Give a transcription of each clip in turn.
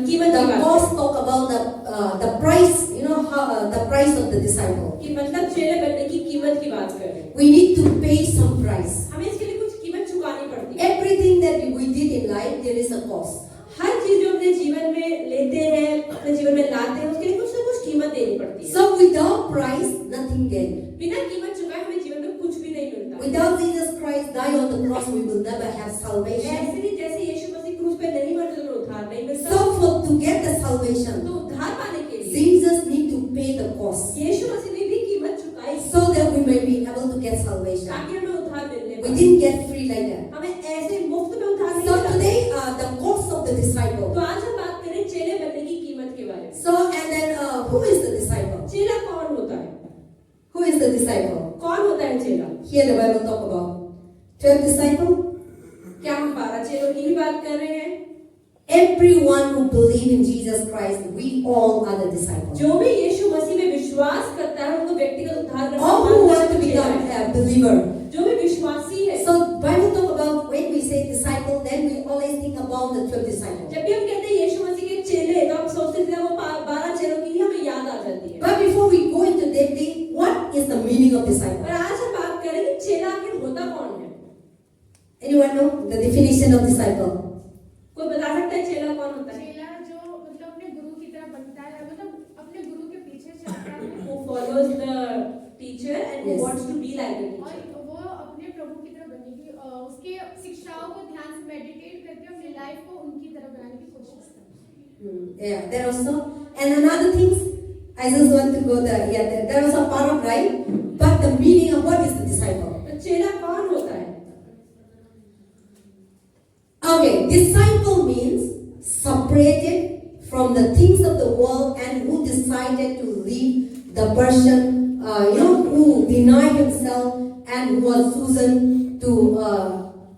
कीमत की बात cost talk about the price, the price of the disciple. कि मतलब चेले बनने की कीमत की बात कर रहे हैं। We need to pay some price. हमें इसके लिए कुछ कीमत चुकानी पड़ती है। Everything that we did in life, there is a cost. हर चीज जो अपने जीवन में लेते हैं, अपने जीवन में लाते हैं, उसके लिए कुछ ना कुछ कीमत देनी पड़ती है। So without price, nothing gain. बिना कीमत चुकाए हमें जीवन में कुछ भी नहीं मिलता। Without Jesus Christ die on the cross, we will never have salvation. ऐसे ही जैसे यीशु मसीह क्रूस पे नहीं मरते तो उद्धार नहीं मिलता। So to get the salvation, तो उद्धार पाने के लिए Jesus need to pay the cost, यीशु मसीह ने भी कीमत चुकाई so that we may be able to get salvation. ताकि हमें उद्धार मिलने We पाए। didn't get free like that. हमें ऐसे मुफ्त में उद्धार नहीं So मिला। today, the cost of the disciple. तो आज हम बात करें चेले बनने की कीमत के बारे में। So and then who is the disciple? चेला कौन होता है? Who is the disciple? कौन होता है चेला? Here the Bible talk about 12 disciple. क्या हम 12 चेलों की ही बात कर रहे हैं? Everyone who believe in Jesus Christ, we all are the disciples. जो भी यीशु मसीह में विश्वास करता है उनको व्यक्तिगत उद्धार करना All who want to become a believer. जो भी विश्वासी है। So Bible talk about when we say disciple, then we always think about the 12 disciples. जब भी हम कहते हैं यीशु मसीह के चेले तो हम सोचते थे वो 12 चेलों की ही हमें याद आ जाती है। But before we go into depth, what is the meaning of disciple? पर आज हम बात करें कि चेला आखिर होता कौन है? Anyone know the definition of disciple? कोई बता सकता है चेला कौन होता है? चेला जो मतलब अपने गुरु की तरह बनता है, मतलब अपने गुरु के पीछे चलता है Who follows the teacher and who Yes. wants to be like the और teacher. वो अपने प्रभु की तरह बनने की उसके शिक्षाओं को ध्यान से मेडिटेट करके अपनी लाइफ को उनकी तरह बनाने की कोशिश करता है। Yeah, there also. And another things, I just want to go there. Yeah, there was a part of right, but the meaning of what is the disciple? तो चेला कौन होता है? Okay, disciple means separated from the things of the world and who decided to leave the person, who denied himself and who was chosen to.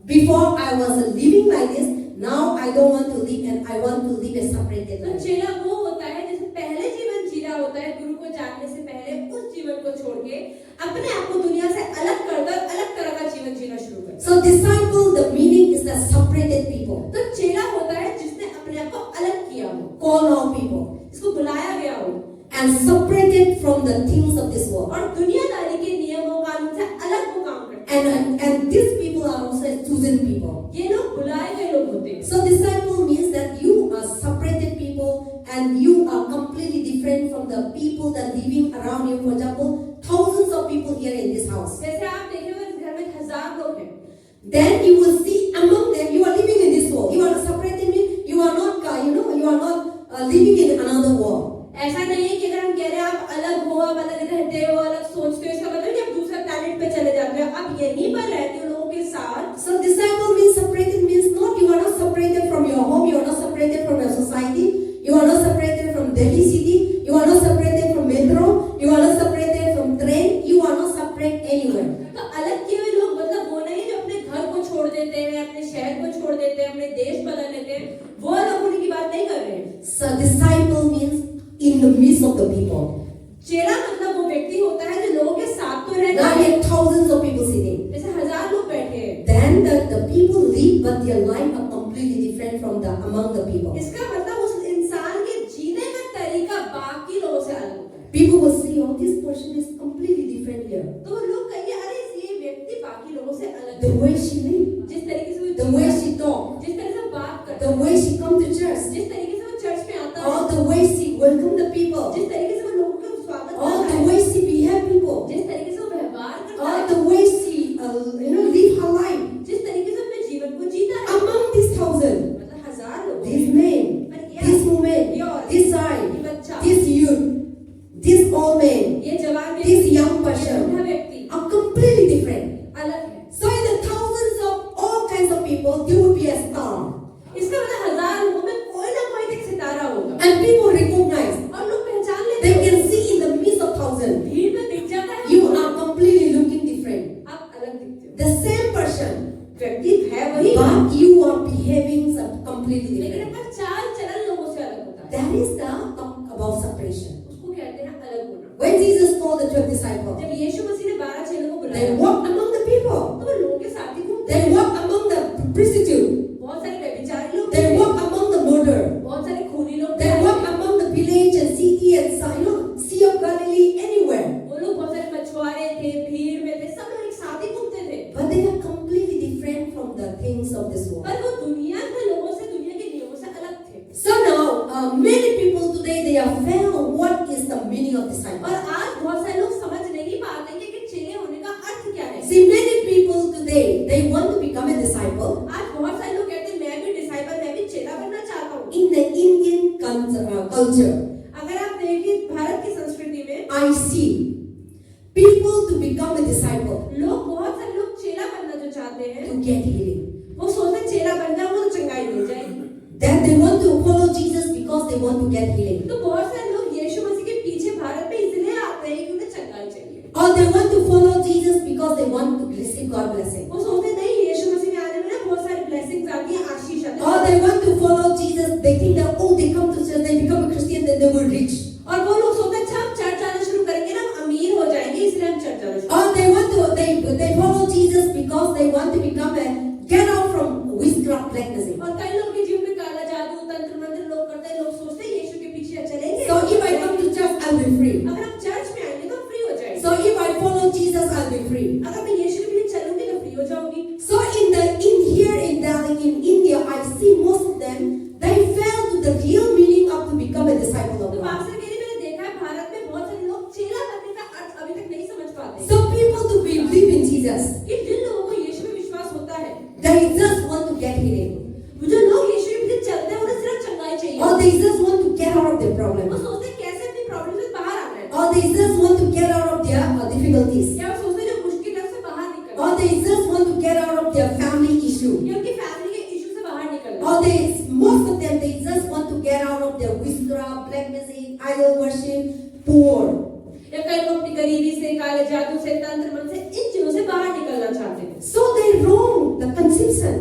Before I was living like this, now I don't want to live and I want to live a separated तो life. चेला वो होता है जैसे पहले जीवन जी रहा होता है गुरु को जानने से पहले उस जीवन को छोड़ के अपने आप को दुनिया से अलग कर अलग तरह का जीवन जीना शुरू कर। So disciple, the meaning is the separated people, तो चेला होता है जिसने अपने आप को अलग किया हो, called out people, इसको बुलाया गया हो and separated from the things of this world. और दुनियादारी के नियमों कानून से अलग वो काम करते हैं। And these people are also chosen people. ये लोग बुलाए गए लोग होते हैं। So disciple means that you are separated people and you are completely different from the people that living around you. For example, thousands of people here in this house. जैसे आप देखेंगे इस घर में 1000 लोग हैं। Then you will see among them you are living in this world. You are separated means you are not, you are not living in another world. ऐसा नहीं है कि अगर हम कह रहे हैं आप अलग हो, आप अलग रहते हो, अलग सोचते हो, इसका मतलब कि आप दूसरे प्लैनेट पे चले जाते हो, आप यहीं पर रहते हो लोगों के साथ। So disciple means separated means not you are not separated from your home, you are not separated from your society, you are not separated from Delhi city, you are not separated from metro, you are not separated from train, you are not separate anywhere. तो अलग किए हुए लोग मतलब वो नहीं जो अपने घर को छोड़ देते हैं, अपने शहर को छोड़ देते हैं, अपने देश बदल लेते हैं, वो अलग होने की बात नहीं कर रहे हैं। So disciple means in the midst of the people. चेला मतलब वो व्यक्ति होता है जो लोगों के साथ तो रहता Now है, here thousands of people sitting. जैसे 1000 लोग बैठे हैं। Then the people live, but their life are completely different from the among the people. इसका मतलब उस इंसान के जीने का तरीका बाकी लोगों से अलग होता है। People will say, "Oh, this person is completely different here. तो लोग कहेंगे अरे ये व्यक्ति बाकी लोगों से अलग The है। way she live, जिस तरीके से वो the way she talk, जिस तरह से बात करता the है, way she come to church, जिस तरीके से वो चर्च में आता है, or the way she welcome the people, जिस तरीके से वो लोगों का स्वागत or करता the है, way she behave people, जिस तरीके से वो व्यवहार करता or है, the way she live her life." जिस तरीके से अपने जीवन को जीता है, Among these thousand, मतलब 1000 लोग, these men, this woman, this child, ये बच्चा, this youth, this old man, ये जवान this व्यक्ति, young ये person बूढ़ा व्यक्ति are completely different. अलग है। So in the thousands of all kinds of people, there will be a star, इसका मतलब 1000 लोगों में कोई ना कोई एक सितारा होगा and people recognize. और लोग पहचान लेते They हैं। can see in the midst of thousands, भीड़ में दिख जाता है, you are completely looking different. आप अलग दिखते हो। The same person, व्यक्ति है वही, but you are behaving completely लेकिन different. अपना चाल चलन लोगों से अलग होता है। That is the talk about separation. उसको कहते हैं अलग होना। When Jesus called the 12 disciples, जब यीशु मसीह ने 12 चेलों को they बुलाया, walked among the people. तो वो लोगों के साथ ही घूमते They हैं। walked among the prostitute. बहुत सारे व्यभिचारी लोग They थे, walked among the murder. बहुत सारे खूनी many people today they have found what is the meaning of disciple. और आज बहुत सारे लोग समझ नहीं पाते कि चेले होने का अर्थ क्या है। See, many people today they want to become a disciple. आज बहुत सारे लोग कहते हैं मैं भी डिसाइपल, मैं भी चेला बनना चाहता हूँ। In the Indian culture, अगर आप देखिए भारत की संस्कृति में I see people to become a disciple लोग, बहुत सारे लोग चेला बनना जो चाहते हैं, to get healing. वो सोचते हैं चेला बन जाऊंगा तो चंगाई मिल जाएगी। That they want to follow Jesus because they want to get healing. तो बहुत सारे लोग यीशु मसीह के पीछे भारत में इसलिए आते हैं कि उन्हें चंगाई चाहिए। Or they want to follow Jesus because they want to receive God blessing. वो सोचते नहीं यीशु मसीह में आने में ना बहुत सारी ब्लेसिंग्स आती हैं, आशीष आती Or है। they want to follow Jesus, they think that oh they come to church, they become a Christian, then they will reach. और वो लोग सोचते हैं अच्छा हम चर्च जाना शुरू करेंगे ना हम अमीर हो जाएंगे इसलिए हम चर्च जाना शुरू। Or they follow Jesus because they want to become a get out from witchcraft practicing. और कई लोग के जीवन में काला जादू तंत्र मंत्र लोग करते हैं, लोग सोचते हैं यीशु के पीछे चलेंगे। So if I come to church, I'll be free. अगर हम चर्च में आएंगे तो फ्री हो जाएंगे। So if I follow Jesus, I'll be free. अगर मैं यीशु के पीछे चलूंगी तो फ्री हो जाऊंगी। So in Delhi, in India, I see most of them they fail to the real meaning of to become a disciple of तो God. Pastor के लिए मैंने देखा है भारत में बहुत सारे लोग चेला बनने का अर्थ अभी तक नहीं समझ पाते। So people to believe in Jesus, कि जिन लोगों को यीशु में विश्वास होता है, they just want to get healing, जो लोग यीशु के पीछे चलते हैं उन्हें सिर्फ चंगाई चाहिए। or they just want to get out of their वो problem, सोचते हैं कैसे अपनी प्रॉब्लम से बाहर आना है, or they just want to get out of their difficulties, या वो सोचते हैं जो मुश्किल है उससे बाहर निकलना, or they just want to get out of their family issue, या उनकी फैमिली के इशू से बाहर निकलना, or most of them they just want to get out of their witchcraft, black magic, idol worship, poor. या कई लोग अपनी गरीबी से, काले जादू से, तंत्र मंत्र से, इन चीजों से बाहर निकलना चाहते हैं। So they wrong the conception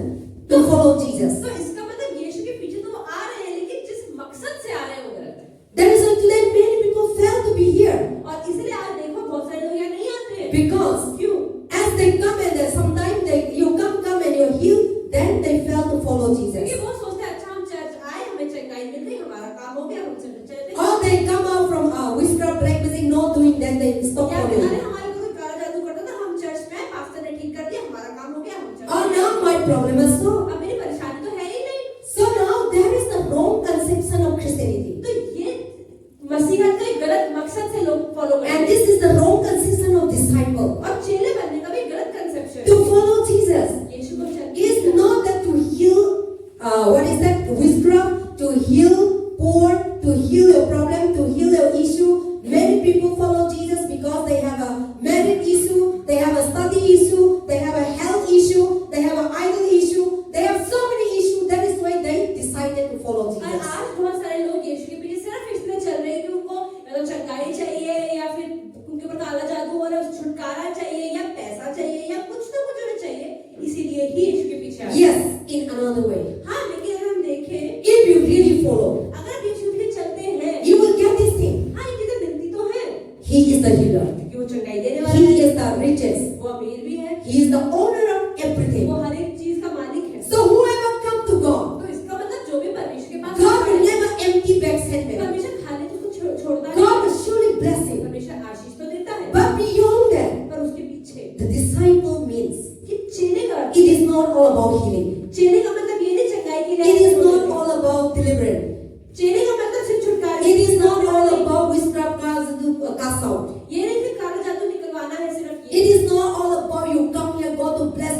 to follow Jesus. तो इसका मतलब यीशु के पीछे तो वो आ रहे हैं लेकिन जिस मकसद से आ रहे हैं वो गलत है। That is why today many people fail to be here और इसलिए आज देखो बहुत सारे लोग यहाँ नहीं आते हैं। because क्यों? as they come and sometimes you come and you're healed, then they fail to follow क्योंकि Jesus. वो सोचते हैं अच्छा हम चर्च आए, हमें चंगाई मिल गई, हमारा काम हो गया, हम चले चले। Or they come out from witchcraft, black magic, not doing, then they stop या फिर अरे following. हमारे को काला जादू करता था, हम चर्च में आए, पास्टर ने ठीक कर दिया, हमारा काम हो गया, हम चले। Oh, now my problem is solved. अब मेरी परेशानी तो है ही नहीं। So now there is the wrong conception of Christianity. तो ये मसीहत का एक गलत मकसद से लोग फॉलो करते And हैं। this is the wrong conception of disciple. और चेले बनने का भी गलत कंसेप्शन To है। follow Jesus यीशु को is not that to heal, what is that, witchcraft, to heal poor, to heal your problem, to heal your issue. Many people follow Jesus because they have a marriage issue, they have a study issue, they have a health issue, they have an idol issue, they have so many issues. That is why they decided to follow और Jesus. आज बहुत सारे लोग यीशु के पीछे सिर्फ इसलिए चल रहे हैं कि उनको या तो चंगाई चाहिए या फिर उनके ऊपर काला जादू हो रहा है, छुटकारा चाहिए या पैसा चाहिए या कुछ ना कुछ उन्हें चाहिए, इसीलिए ही यीशु के पीछे आए। Yes, in another way. हाँ, लेकिन अगर हम देखें, If you really follow, अगर आप यीशु के पीछे चलते हैं, you will get this thing. हाँ ये चीजें मिलती तो हैं, He is the healer. क्योंकि वो चंगाई देने वाला He है, is the richest. वो अमीर भी है, He is the owner of everything. वो हर एक चीज का मालिक है। So whoever come to God, तो इसका मतलब जो भी परमेश्वर के पास God आता will है, never empty back send back. परमेश्वर खाली तो उसको छोड़ता God नहीं, will surely bless him. परमेश्वर आशीष तो देता है, But beyond that, पर उसके पीछे the disciple means कि चेले का अर्थ, it is not all about healing. चेले का मतलब ये नहीं चंगाई के लिए It is not all about deliverance. चेले का मतलब सिर्फ छुटकारा, It is not all about witchcraft cast out. ये नहीं सिर्फ काला जादू निकलवाना है सिर्फ ये, It is not all about you come here, God to bless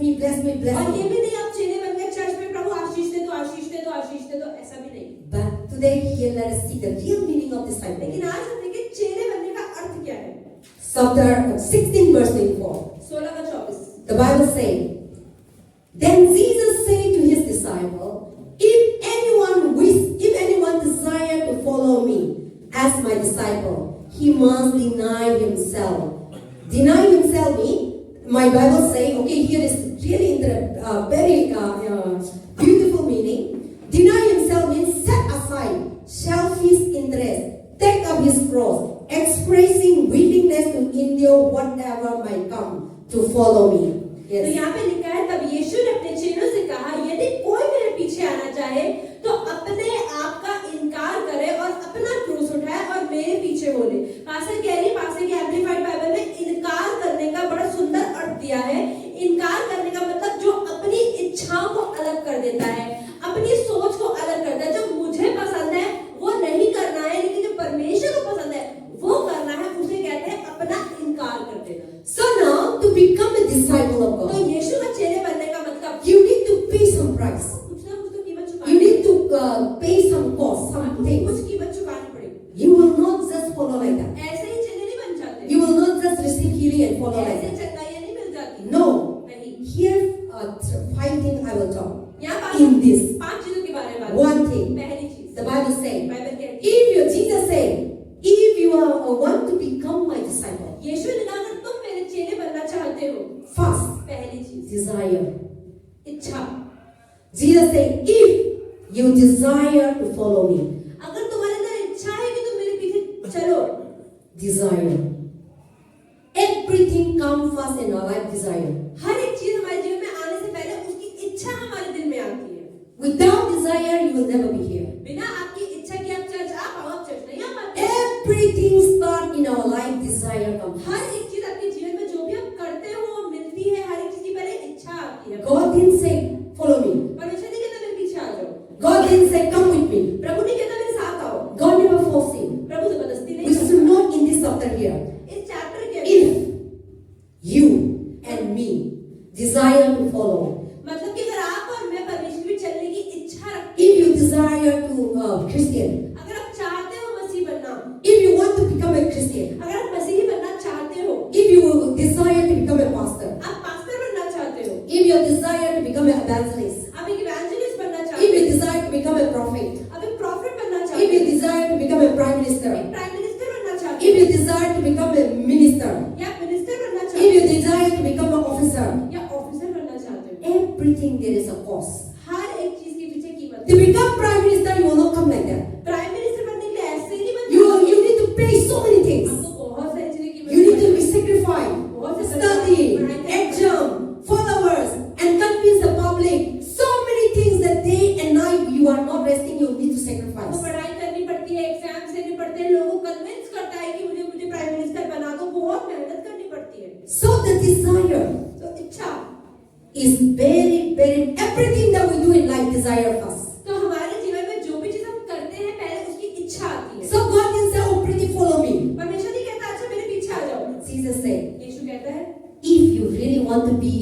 me, bless me, और bless ये me. भी नहीं आप चेले बन गए चर्च में प्रभु आशीष दे दो, आशीष दे दो, आशीष दे दो, ऐसा भी नहीं। But today here let us see the real meaning of disciple. लेकिन आज हम देखें चेले बनने का अर्थ क्या है। Chapter 16 verse 24. 16 का 24, The Bible says, then Jesus said to his disciple, if anyone desire to follow me as my disciple, he must deny himself. Deny himself means, my Bible say, okay, here is really very beautiful meaning. Deny himself means set aside selfish interest, take up his cross, expressing willingness to endure whatever might come to follow me. तो Yes. यहाँ पे लिखा है तब यीशु ने अपने चेलों से कहा यदि कोई मेरे पीछे आना चाहे तो अपने आप का इनकार करे और अपना क्रूस उठाए और मेरे पीछे बोले। पास्टर की एम्प्लीफाइड बाइबल में इनकार करने का बड़ा सुंदर अर्थ दिया है। इनकार करने का मतलब जो अपनी इच्छाओं को अलग कर देता है, अपनी सोच को अलग करता है, जो मुझे Bible say, बाइबल कहती है, if you, Jesus say, if you are want to become my disciple, यीशु ने कहा अगर तुम मेरे चेले बनना चाहते हो, first, पहली चीज desire. इच्छा. Jesus say, if you desire to follow me, अगर तुम्हारे अंदर इच्छा है कि तुम मेरे पीछे चलो, desire. Everything comes first in our life, desire. हर एक चीज हमारे जीवन में आने से पहले उसकी इच्छा हमारे दिल में आती है. Without desire, you will never be here. बिना आपकी इच्छा के आप चर्च आ पाओ, आप चर्च नहीं आ पाते. Everything start in our life, desire comes. हर एक चीज आपके जीवन में जो भी आप करते हो वो मिलती है. हर एक चीज की पहले इच्छा आती है. God didn't say, follow me. परमेश्वर नहीं कहता मेरे पीछे आ जाओ. God didn't say, come with me. प्रभु नहीं कहता मेरे साथ आओ. God never forced him. प्रभु जबरदस्ती We नहीं should करता. know in this chapter here, इस चैप्टर के if you and me desire to follow, मतलब कि अगर आप और मैं परमेश्वर में चलने की इच्छा रखते if you desire to Christian, अगर आप चाहते हो मसीह बनना, if you want to become a Christian, अगर आप मसीही बनना चाहते हो, if you desire to become a pastor, आप पास्टर बनना चाहते हो, if you desire to become an evangelist, आप एक इवेंजलिस्ट बनना if चाहते you हो, desire to become a prophet, आप एक प्रॉफिट बनना if चाहते you हो, desire to become a prime minister, एक प्राइम मिनिस्टर बनना if चाहते you desire to become a minister, हो, या मिनिस्टर बनना if चाहते you हो, desire to become an officer, या ऑफिसर बनना चाहते हो, everything there is a cost. हर एक चीज के पीछे कीमत To है. become prime minister, you will not come like that. Prime minister बनने के लिए ऐसे ही नहीं बनना. You need to pay so many things. आपको बहुत सारी चीजें की You need to मदद be sacrificed, study, exam, followers, and convince the public. So many things that day and night you are not resting. You need to आपको sacrifice. पढ़ाई करनी पड़ती है, एग्जाम देने पड़ते हैं, लोगों को कन्विंस करता है कि मुझे मुझे प्राइम मिनिस्टर बना दो. बहुत मेहनत करनी पड़ती है. So the desire तो इच्छा, is very everything that we do in life. Desire first. तो हमारे जीवन में जो भी चीज हम करते हैं पहले उसकी इच्छा आती है. So God didn't say, "Oh, pretty, follow me." परमेश्वर नहीं कहता अच्छा मेरे पीछे आ जाओ. Jesus said, यीशु कहता है "If you really want to be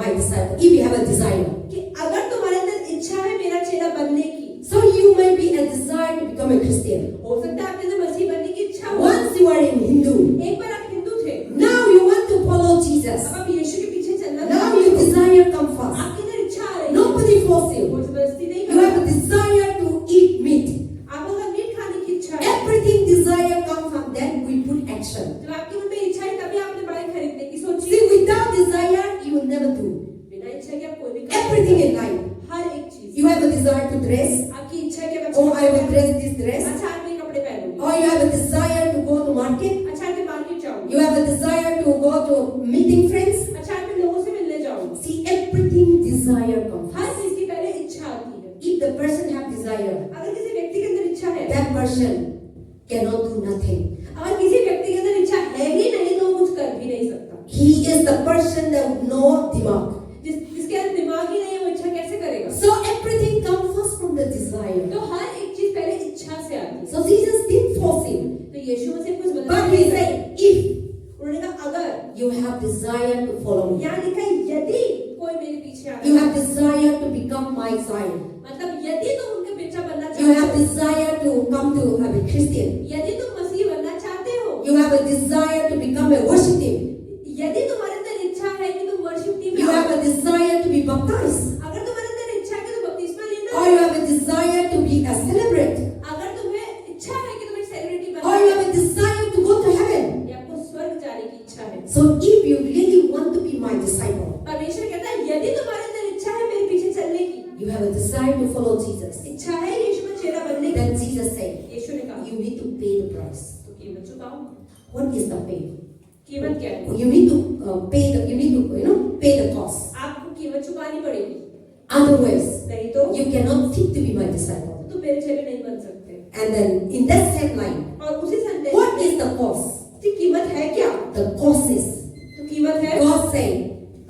my disciple, if you have a desire, कि अगर तुम्हारे अंदर इच्छा है मेरा चेला बनने की, so you may be a desire to become a Christian. हो सकता है आपके अंदर मसीह बनने की इच्छा हो. Once you are in Hindu, एक बार आप हिंदू थे, now you want to follow Jesus. अब आप यीशु के पीछे चलना Now चाहते your हो. desire come first. आपके अंदर इच्छा आ रही है. Nobody force वो you. जबरदस्ती नहीं You have करता. a desire to eat meat. आपको अगर मीट खाने की इच्छा है, Everything desire comes from then we put action. जब आपके मन में इच्छा है तभी आपने बड़े खरीदने की सोची. See, without desire, you will never do. बिना इच्छा के आप कोई भी काम नहीं Everything कर in सकते. life. हर एक चीज. You have a desire to dress. आपकी इच्छा है कि आप Oh, I will अच्छा dress this dress. अच्छा आज मैं कपड़े पहनूंगी. Or you have a desire to go to market. अच्छा आज मैं मार्केट जाऊंगी. You have a desire to go to meeting friends. अच्छा आज मैं लोगों से मिलने जाऊंगी. See, everything desire comes हर first. चीज की पहले इच्छा आती है. If the person have desire, अगर किसी व्यक्ति के अंदर इच्छा है, that person cannot do nothing. अगर किसी व्यक्ति के अंदर इच्छा है ही नहीं तो वो कुछ कर भी नहीं सकता. He is the person that no dimag. जिसके अंदर दिमाग ही नहीं है वो इच्छा कैसे करेगा. So everything comes first from the desire. तो हर एक चीज पहले इच्छा से आती है. So Jesus didn't force him. तो यीशु मसीह कुछ But बता he नहीं said, सकते. if उन्होंने कहा अगर, you have desire to follow me, यहाँ लिखा है यदि कोई मेरे पीछे आ you have desire to become my side, मतलब यदि तुम उनके पीछे बनना you have चाहते हो, desire to come to have a Christian, यदि तुम मसीह बनना चाहते हो, you have a desire to become a worship team, यदि तुम्हारे अंदर इच्छा है कि तुम वर्शिप टीम you में have आओ, a desire to be baptized, अगर तुम्हारे अंदर इच्छा है कि तुम बपतिस्मा लेना or है, you have a desire to be a celebrant, अगर तुम्हें इच्छा है कि तुम्हें सेलिब्रिटी or बनना you है, have a desire to go to heaven. या आपको स्वर्ग जाने की इच्छा है. So if you really want to be my disciple, परमेश्वर कहता है यदि तुम्हारे अंदर इच्छा है मेरे पीछे चलने की, you have a desire to follow Jesus, इच्छा है यीशु में चेला बनने की, then Jesus said, यीशु ने कहा you need to pay the price. तो कीमत चुकाओ. What is the pay? कीमत क्या है? You need to pay the cost. आपको कीमत चुकानी पड़ेगी. Otherwise, नहीं तो you cannot fit to be my disciple. तुम मेरे चेले नहीं बन सकते. And then in that same line, और उसी संदेश what is the cost? की कीमत है क्या? The cost is, तो कीमत है, God said,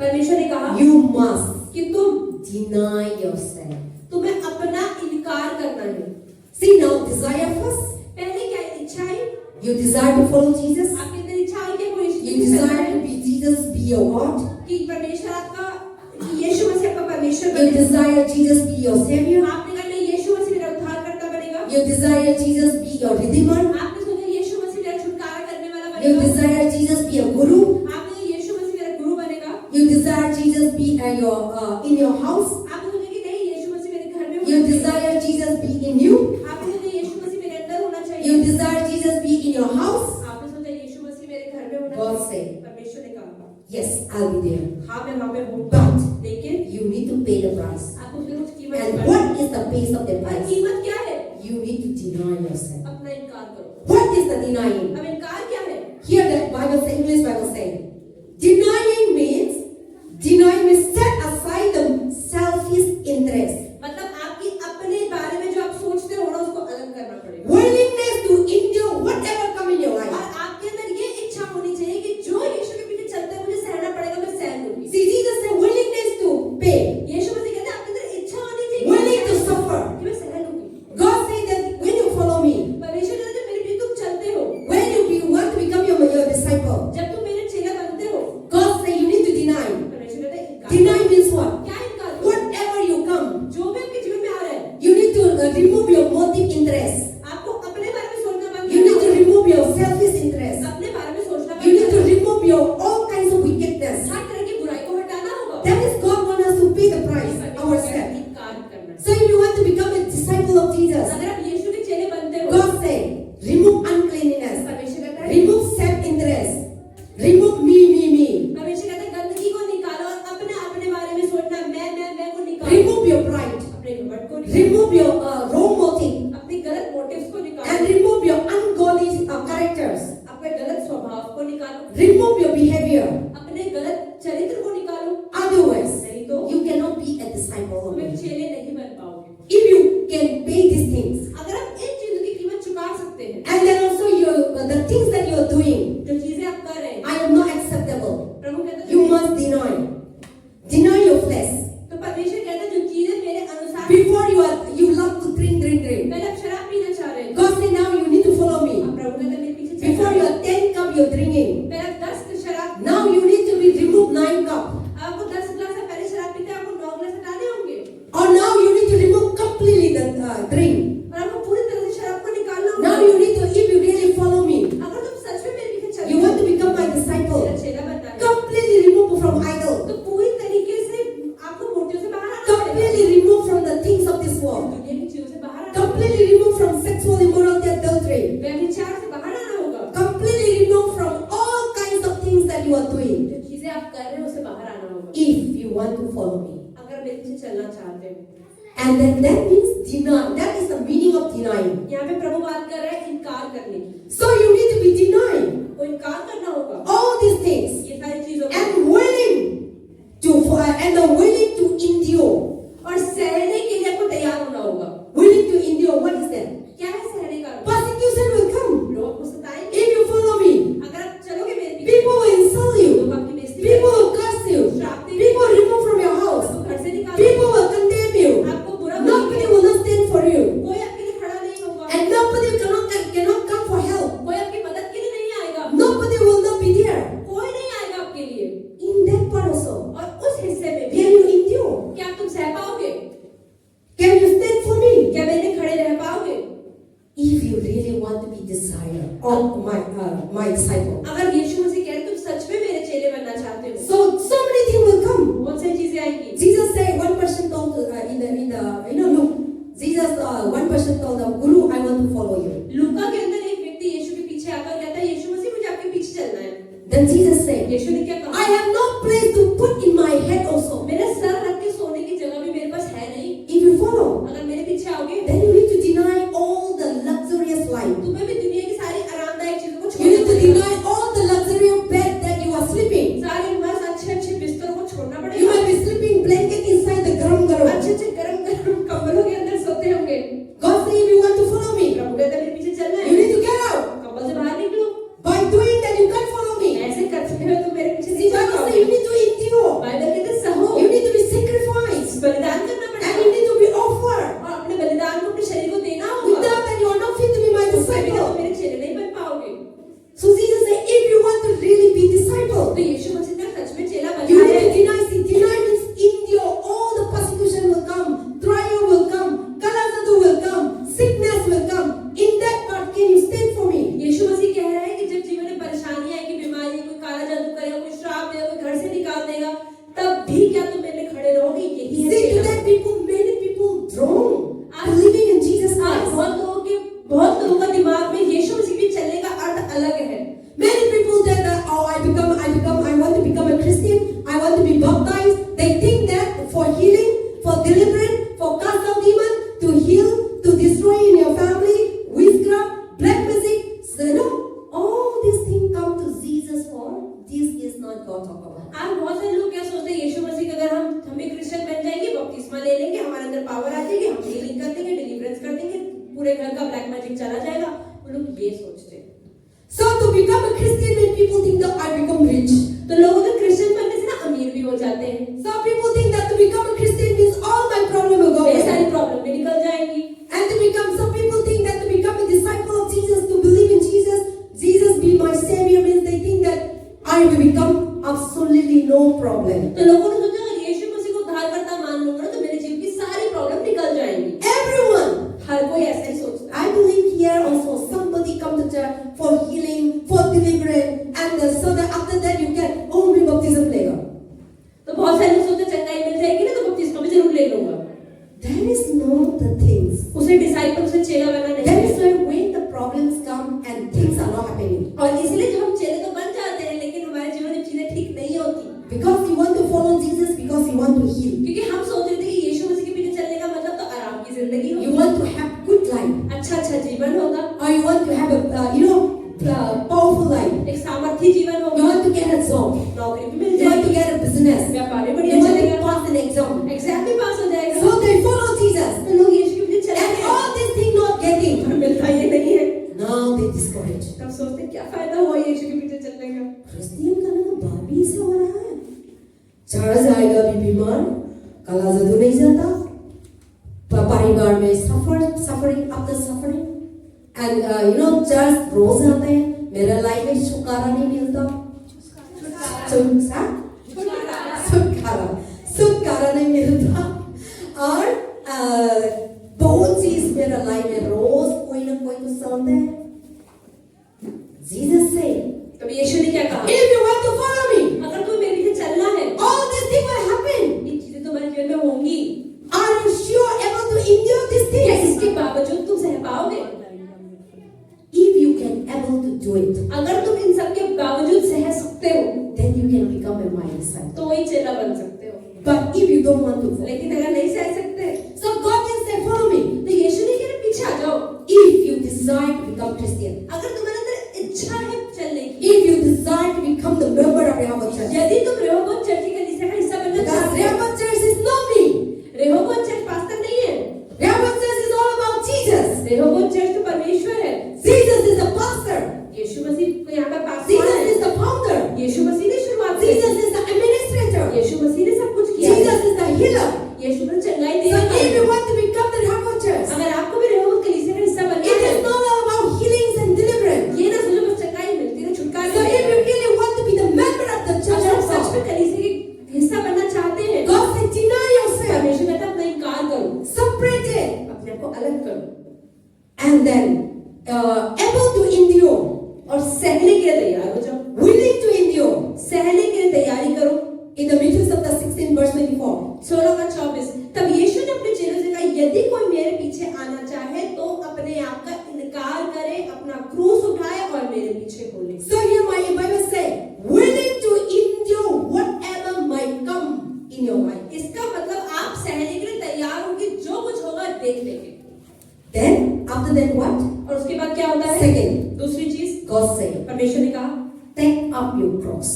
परमेश्वर ने कहा you must कि तुम deny yourself. तुम्हें अपना इनकार करना है. See now, desire first. पहले क्या है? इच्छा है. You desire to follow Jesus. आपके अंदर इच्छा है कि कोई You desire to be Jesus, be your God. कि परमेश्वर आपका, कि यीशु मसीह आपका परमेश्वर You बने. desire Jesus be your Savior. आपने कहा नहीं यीशु मसीह मेरा उद्धारकर्ता बनेगा. You desire Jesus be your Redeemer. आपने सोचा यीशु मसीह मेरा छुटकारा करने वाला You बनेगा. desire Jesus be a Guru. आपने कहा यीशु मसीह मेरा गुरु बनेगा. You desire Jesus be in your house. आपने सोचा कि नहीं यीशु मसीह मेरे घर में You होगा. desire Jesus be in you. आपने सोचा यीशु desire Jesus be in your house? आपने सोचा यीशु मसीह मेरे घर में होना God चाहिए? said, परमेश्वर ने कहा yes, I'll be there. हाँ मैं वहाँ पे हूँगा, But लेकिन you need to pay the price. आपको फिर उस कीमत And चुकानी what is the price of the है। और price? कीमत क्या है? You need to deny yourself. अपना इनकार करो। What is the denying? अब इनकार क्या है? Here the Bible says, English Bible says, denying means set aside the selfish interest. मतलब आपकी अपने बारे में जो आप सोचते हो ना उसको अलग करना पड़ेगा। Willingness to endure whatever come in your और life. आपके अंदर ये इच्छा होनी चाहिए कि जो यीशु के पीछे चलते हैं मुझे सहना पड़ेगा, मैं सहन लूंगी। See, Jesus said willingness to pay, यीशु मसीह कहते हैं आपके अंदर इच्छा होनी चाहिए willing to suffer. कि मैं सहन लूंगी। God said that when you follow me, परमेश्वर कहते हैं मेरे पीछे तुम चलते हो, when you want to become your disciple, जब तुम मेरे चेला बनते हो, God said you need to deny. परमेश्वर कहते हैं इनकार Deny means what? क्या इनकार करो? Whatever you come, जो भी आपके जीवन में आ रहा है, you need to remove your motive interest. आपको अपने बारे में सोचना बंद You need to करना remove your selfish interest. होगा। अपने बारे में सोचना You बंद need to करना remove your all kinds of wickedness. होगा। हर तरह की बुराई को हटाना होगा। That is God wants us to pay the price परमेश्वर ourselves. इनकार करना है। So if you want to become a disciple of Jesus, अगर आप यीशु के चेले बनते हो, God said, remove uncleanness, परमेश्वर कहता है remove self-interest, remove me. परमेश्वर कहता है गंदगी को निकालो और अपने अपने बारे में सोचना मैं को निकालो। Remove your pride, अपने घमंड को निकालो, remove your wrong motive, अपने गलत मोटिव्स को and निकालो, remove your ungodly characters. अपने गलत स्वभाव को निकालो, Remove your behavior. अपने गलत चरित्र को निकालो। Otherwise, नहीं तो you cannot be a disciple of तुम एक me. चेले नहीं बन पाओगे। If you can pay these things, अगर आप इन चीजों की कीमत चुका सकते हैं, and then also the things that you are doing, जो चीजें आप कर रहे हैं, I am not acceptable. प्रभु कहता है You must deny your flesh. तो परमेश्वर कहता है जो चीजें मेरे अनुसार, Before you love to drink. पहले आप शराब पीना चाह रहे हैं, God said now you need to follow अब me. प्रभु कहता है मेरे पीछे चल Before जाओ। you are 10 cup you're drinking. पहले आप 10 शराब, Now you need to be remove 9 cup. आपको 10 ग्लास आप पहले शराब पीते हैं, आपको 9 ग्लास हटाने होंगे Or now you need to remove completely the drink. और आपको पूरी तरह से शराब को निकालना होगा। Now you need to, if you really follow me, अगर तुम सच में मेरे पीछे चलते you हो, want to become my मेरा disciple, चेला बनना है, completely remove from idol, तो पूरी तरीके से आपको मूर्तियों से बाहर आना completely पड़ेगा, remove from the things of this world, दुनिया की चीजों से बाहर आना completely remove from sexual immorality, adultery, होगा, व्यभिचार से बाहर आना होगा, completely remove from all kinds of things that you are doing. जो चीजें आप कर रहे हो उसे बाहर आना होगा, If you want to follow me. अगर मेरे पीछे चलना चाहते हो। And then that means deny. That is the meaning of denying. यहाँ पे प्रभु बात कर रहा है इनकार करने की, So you need to be denying वो इनकार करना होगा all these things ये सारी चीजों को, and willing to endure. और सहने के लिए आपको तैयार होना होगा। Willing to endure. What is that? क्या है सहने का? Persecution will come. लोग आपको सताएंगे, If you follow me, अगर आप चलोगे मेरे पीछे, people will insult you. लोग आपकी बेइज्जती People करेंगे, will curse you. People will remove from your house. आपको घर से निकाल People will condemn you. आपको बुरा Nobody will not stand for you. कोई आपके लिए खड़ा नहीं होगा, And nobody cannot come for help. कोई आपकी मदद के लिए नहीं आएगा, Nobody will not be there. कोई नहीं आएगा आपके लिए। In that part also, और उस हिस्से में भी can you endure? क्या तुम सह पाओगे? Can you stand for me? क्या मेरे लिए खड़े रह पाओगे? If you really want to be desire of my disciple. अगर यीशु मसीह कह रहे तुम सच में मेरे चेले बनना चाहते हो, So many things will come. बहुत सारी चीजें आएंगी। Jesus said one person told in the Luke. Jesus one person told the Guru, I want to follow you. लूका के अंदर एक व्यक्ति यीशु के पीछे आकर कहता है यीशु मसीह मुझे आपके पीछे चलना है। Then Jesus said, यीशु ने क्या I कहा? have no place to put in my head also. मेरा सर रख के सोने की जगह भी मेरे पास है नहीं। If you follow, अगर मेरे पीछे आओगे then you need to deny all the luxurious life. तुम्हें भी दुनिया की सारी आरामदायक चीजों को You छोड़ना need to पड़ेगा। deny all the luxury of bed that you are sleeping. सारे मस्त अच्छे बिस्तरों को छोड़ना You पड़ेगा। might be sleeping blanket inside the garam. अच्छे गरम कंबलों के अंदर सोते होंगे। God said, if you want to follow me, प्रभु कहता है मेरे पीछे चलना you है, need to get out. कंबल से बाहर निकलो। By doing that, you can't follow me. ऐसे करते हुए तुम मेरे पीछे See, नहीं by पूरे घर का ब्लैक मैजिक चला जाएगा। वो लोग ये सोचते हैं। So to become a Christian means people think that I become rich. तो लोगों के क्रिश्चियन बनने से ना अमीर भी हो जाते हैं। Some people think that to become a Christian means all my problem will go मेरी away. सारी प्रॉब्लम भी निकल जाएंगी। Some people think that to become a disciple of Jesus, to believe in Jesus, Jesus be my savior means they think that I will become absolutely no problem. तो लोगों ने सोचा अगर यीशु मसीह को उद्धारकर्ता मान लूंगा तो मेरे जीवन की सारी प्रॉब्लम निकल जाएंगी। Everyone, हर कोई ऐसा ही सोचता है। I believe here also somebody come to church for healing, for deliverance, and so that after that you can only baptism later. तो बहुत सारे लोग सोचते चंगाई मिल जाएगी ना तो बपतिस्मा भी जरूर ले लूंगा। That is not the things. उसे डिसाइपल उसे चेला बनना नहीं That है। is why when the problems come and things are not happening. और इसलिए जब हम चेले तो बन जाते हैं लेकिन हमारे जीवन में चीजें ठीक नहीं होती। Because you want to follow Jesus, because you want to heal. क्योंकि हम सोच रहे थे कि यीशु मसीह के पीछे चलने का मतलब तो आराम की जिंदगी You होगी, want to have good life. अच्छा जीवन होगा, Or you want to have a powerful life. एक सामर्थ्य जीवन You होगा, want to get a job. नौकरी भी मिल You want to जाएगी, get a business. व्यापार भी You बढ़िया want to चलेगा, pass an exam. एग्जाम भी पास हो जाएगा। So they follow Jesus. तो लोग यीशु के पीछे चले And गए। all these things not getting. और मिलता ये नहीं है। Now they discourage. तब सोचते हैं, क्या फायदा हुआ यीशु के पीछे चलने का। क्रिश्चियन का ना बाबी से हो रहा है। चढ़ जाएगा भी बीमार, काला जादू नहीं जाता, परिवार में suffering after suffering, and church रोज आते हैं, मेरा लाइफ में छुटकारा नहीं मिलता, छुटकारा नहीं मिलता, और बहुत चीज मेरा लाइफ में रोज कोई ना कोई तो चलता है। Jesus said, तब यीशु ने क्या कहा? if you want to follow me, अगर तुम्हें मेरे पीछे चलना है, all these things will happen. ये चीजें तुम्हारे जीवन में होंगी। Are you sure able to endure these क्या things? इसके बावजूद तुम सह पाओगे? If you can able to do it, अगर तुम इन सब के बावजूद सह सकते हो, then you can become a my disciple. तो वही चेला बन सकते हो। But if you don't want to, लेकिन अगर नहीं सह सकते, so God can say, follow me. तो यीशु ने कहा पीछे आ जाओ। If you desire to become Christian, अगर तुम्हारे अंदर इच्छा है चलने की, if you desire to become the member of Rehoboth Church, यदि तुम रेहोबोथ चर्च की कलीसिया का हिस्सा बनना because चाहते हो, Rehoboth Church is not me. रेहोबोथ church pastor नहीं है, Rehoboth Church is all about Jesus. रेहोबोथ church तो परमेश्वर है। Jesus is the pastor. यीशु मसीह को यहाँ पर पास्टर Jesus है। is the founder. यीशु मसीह ने शुरुआत की। Jesus is the administrator. यीशु मसीह ने सब कुछ किया। Jesus is the healer. यीशु ने चंगाई दी। So if you want to become the Rehoboth Church, अगर आपको भी रेहोबोथ कलीसिया का हिस्सा बनना it है, is not all about healings and deliverance. ये ना सोचो बस चंगाई मिलती है, छुटकारा So if मिलेगा। you really want to be the member of the church अगर आप of सच God, में कलीसिया के हिस्सा बनना चाहते हैं, God said, deny yourself, परमेश्वर कहता है अपना इनकार करो, separate it, अपने आप को अलग करो and then able to endure, और सहने के लिए तैयार हो जाओ। willing to endure. सहने के लिए तैयारी करो। In the Matthew chapter 16 verse 24, 16-24 तब यीशु ने अपने चेलों से कहा, यदि कोई मेरे पीछे आना चाहे तो अपने आप का इनकार करे, अपना क्रूस उठाए और मेरे पीछे हो ले। so here my Bible say, willing to endure whatever might come in your life. इसका मतलब आप सहने के लिए तैयार हो कि जो कुछ होगा देख लेंगे। Then after that what? और उसके बाद क्या होता है? Second, दूसरी चीज, God said, परमेश्वर ने कहा, take up your cross.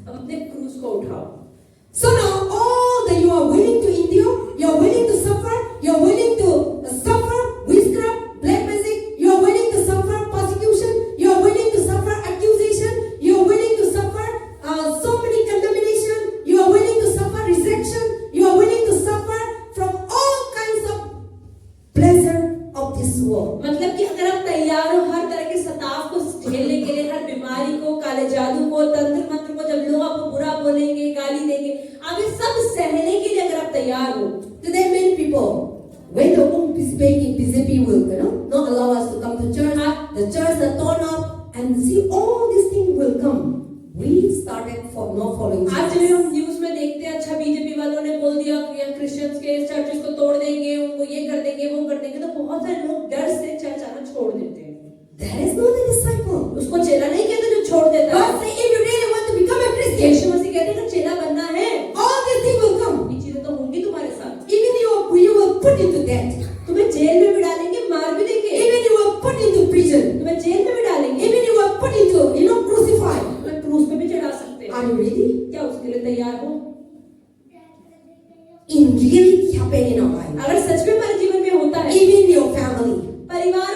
अब अपने क्रूस को उठाओ। So now all that you are willing to endure, you are willing to suffer, you are willing to suffer witchcraft, black magic, you are willing to suffer persecution, you are willing to suffer accusation, you are willing to suffer so many condemnation, you are willing to suffer rejection, you are willing to suffer from all kinds of pleasure of this world. मतलब कि अगर आप तैयार हो हर तरह के सताव को झेलने के लिए, हर बीमारी को, काले जादू को, तंत्र मंत्र को, जब लोग आपको बुरा बोलेंगे, गाली देंगे, आप ये सब सहने के लिए अगर आप तैयार हो। Today many people, when the BJP will not allow us to come to church, the church are torn up, and see all these things will come. We started for not following आज Jesus. जब हम news में देखते हैं, अच्छा BJP वालों ने बोल दिया कि क्रिश्चियंस के चर्चेस को तोड़ देंगे, उनको ये कर देंगे, वो कर देंगे, तो बहुत सारे लोग डर से चर्च आना छोड़ देते हैं। That is not a disciple. उसको चेला नहीं कहते जो छोड़ देता है। God say, if you really want to become a Christian, यीशु मसीह कहते हैं कि चेला बनना है, all these things will come. ये चीजें तो होंगी तुम्हारे साथ। Even you will put into death. तुम्हें जेल में भी डालेंगे, मार भी देंगे, Even you will put into prison. तुम्हें जेल में भी डालेंगे, Even you will put into crucified. तुम्हें क्रूस पे भी चढ़ा सकते हैं। Are you ready? क्या उसके लिए तैयार हो? In reality happen in our life. अगर सच में हमारे जीवन में होता है, Even your family. परिवार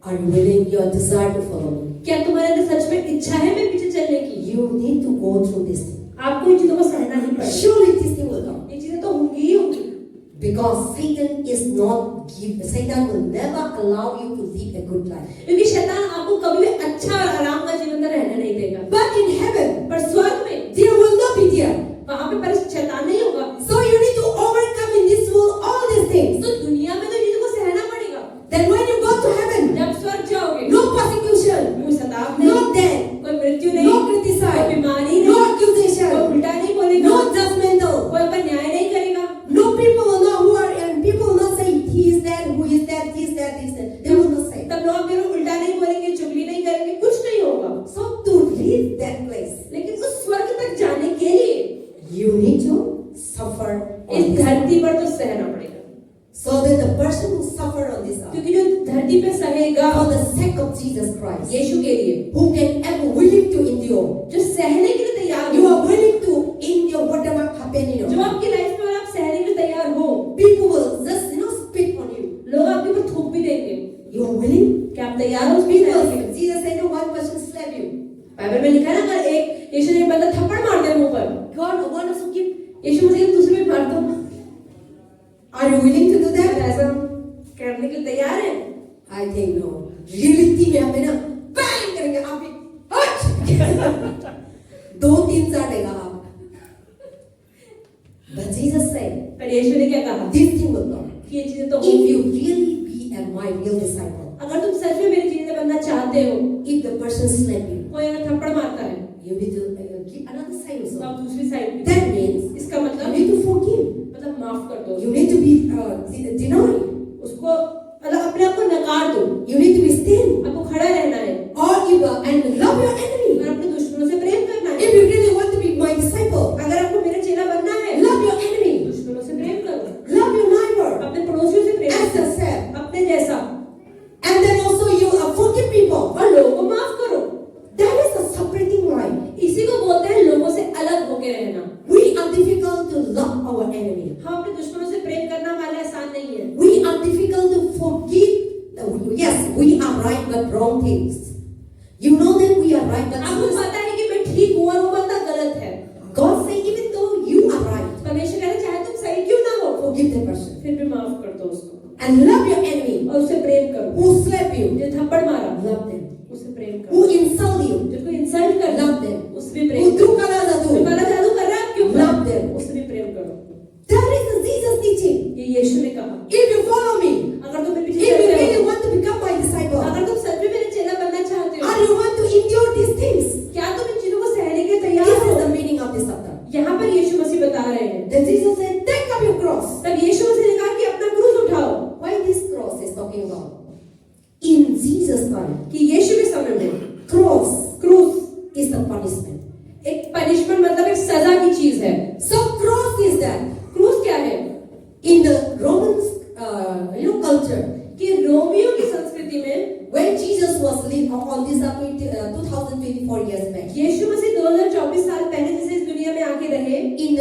Are you willing, your desire to follow me? क्या तुम्हारे अंदर सच में इच्छा है मेरे पीछे चलने की? You need to go through this thing. आपको इन चीजों को सहना ही पड़ेगा। Surely this thing will come. ये चीजें तो होंगी ही होंगी। Because Satan will never allow you to live a good life. क्योंकि शैतान आपको कभी भी अच्छा और आराम का जीवन में रहने नहीं देगा। But in heaven, पर स्वर्ग में there will not be there. वहाँ पे पर शैतान नहीं होगा। So you need to overcome in this world all these things. तो दुनिया में तो चीजों को सहना पड़ेगा। Then when you go to heaven, जब स्वर्ग जाओगे, no persecution, कोई सताव नहीं, no death, कोई मृत्यु नहीं, no criticize, कोई बीमारी no नहीं, कोई accusation, उल्टा नहीं बोलेगा, no judgmental. कोई पर न्याय नहीं करेगा। No people will know who are, and people will not say he is that, who is that, he is that, he is that. They will not say. तब लोग फिर उल्टा नहीं बोलेंगे, चुगली नहीं करेंगे, कुछ नहीं होगा। So to reach that place, लेकिन उस स्वर्ग तक जाने के लिए you need to suffer on इस this earth. धरती पर तो सहना पड़ेगा। So that the person who suffer on this earth क्योंकि जो धरती पे सहेगा for the sake of Jesus Christ, यीशु के लिए, who can ever willing to endure, जो सहने के लिए तैयार you हो, are willing to endure whatever happen in your जो life. आपकी लाइफ में आप सहने के लिए तैयार हो, People will just spit on you. लोग आपके ऊपर थूक भी देंगे। You are willing? क्या आप तैयार हो उसमें People, सहने के लिए? Jesus said, no, one person slap you. Bible में लिखा है ना, अगर एक यीशु ने एक बंदा थप्पड़ मार दिया मुंह पर, God wants to give. यीशु मसीह दूसरे पे मार दो। Are you willing to do क्या that? ऐसा करने के लिए तैयार है? I think no. Reality में हमें ना bang करेंगे आप भी हट 2-3 चाटेगा आप. But Jesus said, पर यीशु ने क्या कहा this thing will come. कि ये चीजें तो If होंगी। you really be my real disciple, अगर तुम सच में मेरी चीजें बनना चाहते हो, if the person slap you, कोई अगर थप्पड़ मारता है you need to give another side तो also. आप दूसरी साइड That means इसका you मतलब need to forgive. माफ कर दो You need to be deny. उसको, मतलब अपने आप को नकार दो। You need to be stand. आपको खड़ा रहना है Or you and love your enemy. और अपने दुश्मनों से प्रेम करना है। If you really want to be my disciple, अगर आपको मेरा चेला बनना है, love your enemy. दुश्मनों से प्रेम करो, Love your neighbor. अपने पड़ोसियों से प्रेम As करो, I said. अपने जैसा, And then also you forgive people. और लोगों को माफ करो। That is a separating line. इसी को बोलते हैं लोगों से अलग होके रहना। We are difficult to love our enemy. हम अपने दुश्मनों से प्रेम करना हमारे लिए आसान नहीं है। We are difficult to forgive. Yes, we are right but wrong things. You know that we are right but आपको पता है कि मैं ठीक हूँ और वो बंदा गलत है। God say even though you are right, परमेश्वर कहना चाहे तुम सही क्यों ना हो, forgive the person. फिर भी माफ कर दो उसको And love your enemy. और उससे प्रेम करो। Who slap you, जो थप्पड़ मारा, love them. उससे प्रेम Who करो। insult you, जिसको इंसल्ट कर, love them. उससे भी प्रेम Who करो। do kala जो jadoo, काला जादू कर रहा है क्यों, love them. उससे भी प्रेम करो। That is the Jesus teaching. ये यीशु ने कहा। If you follow me, अगर तुम मेरे if पीछे you चलते really हो, want to become my disciple, अगर तुम सच में मेरे चेला बनना चाहते हो, or you want to endure these things, क्या तुम इन चीजों को सहने के लिए तैयार this हो? is the meaning of this chapter. यहाँ पर यीशु मसीह बता रहे हैं। Then Jesus said, take up your cross. तब यीशु मसीह ने कहा कि अपना क्रूस उठाओ। Why this cross is talking about? In Jesus' time, कि यीशु के समय में cross क्रूस is the punishment. एक पनिशमेंट, मतलब एक सजा की चीज है। So cross is that. क्रूस क्या है? In the Romans, culture, कि रोमियो की संस्कृति में when Jesus was living on this earth 2024 years back, यीशु मसीह 2024 साल पहले जैसे इस दुनिया में आके रहे, in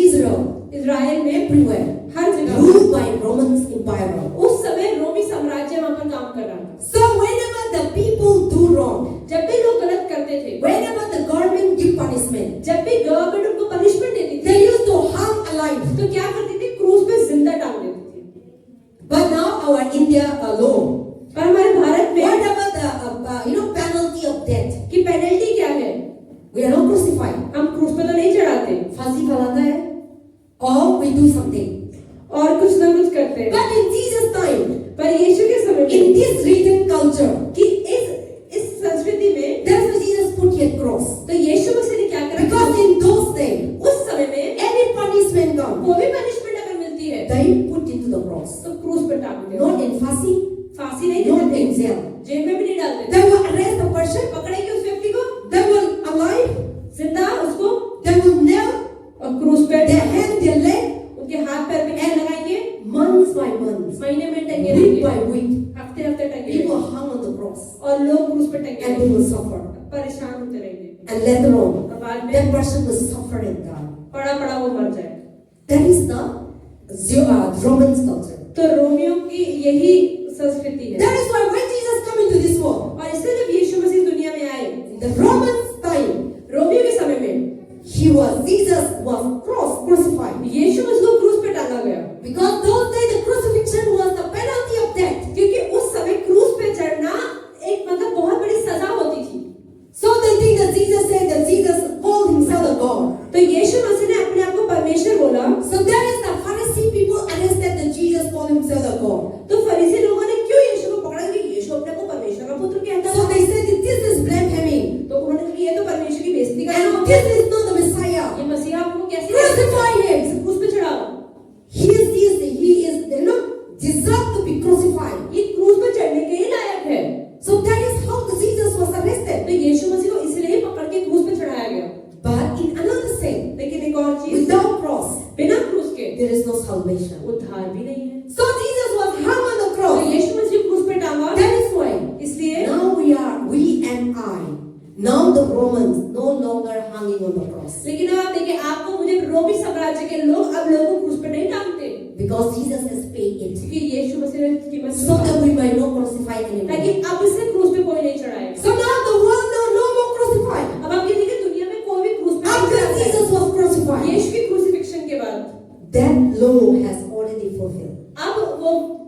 Israel, इजराइल में everywhere, हर जगह ruled by Romans Empire. उस समय रोमी साम्राज्य वहां पर काम कर रहा था। So whenever the people do wrong, जब भी लोग गलत करते थे, whenever the government give punishment, जब भी गवर्नमेंट उनको पनिशमेंट देती थी, they used to hang alive. तो क्या करती थी? क्रूस पे जिंदा टांग देती थी। But now our India alone, पर हमारे भारत में whatever the penalty of death, की पेनल्टी क्या है? we are not crucified. हम क्रूस पे तो नहीं चढ़ाते फांसी फैलाता है, or we do something. और कुछ ना कुछ करते हैं। But in Jesus' time, पर यीशु के समय in में this region culture, कि इस संस्कृति में, that's why Jesus put here cross. तो यीशु मसीह ने क्या करा? Because in those days, उस समय में any punishment come, वो भी पनिशमेंट अगर मिलती है they put into the cross. तो क्रूस पे टांग देते, Not in फांसी, फांसी नहीं not देते, in jail. जेल में भी नहीं डालते, They will arrest the person, पकड़ेंगे उस व्यक्ति को they will alive, जिंदा, उसको they will nail और क्रूस पे their hand, their leg, उनके हाथ पैर पे क्या लगाएंगे? months by months, महीने में टंगे week रहेंगे, by week. हफ्ते हफ्ते टंगे People रहेंगे, hung on the cross और लोग क्रूस पे टंगे and they रहेंगे, will suffer. परेशान होते रहेंगे, And later on, और बाद में that person will suffer and die. पड़ा पड़ा वो मर जाए। That is the Roman culture. तो रोमियो की यही संस्कृति है। That is why when Jesus come into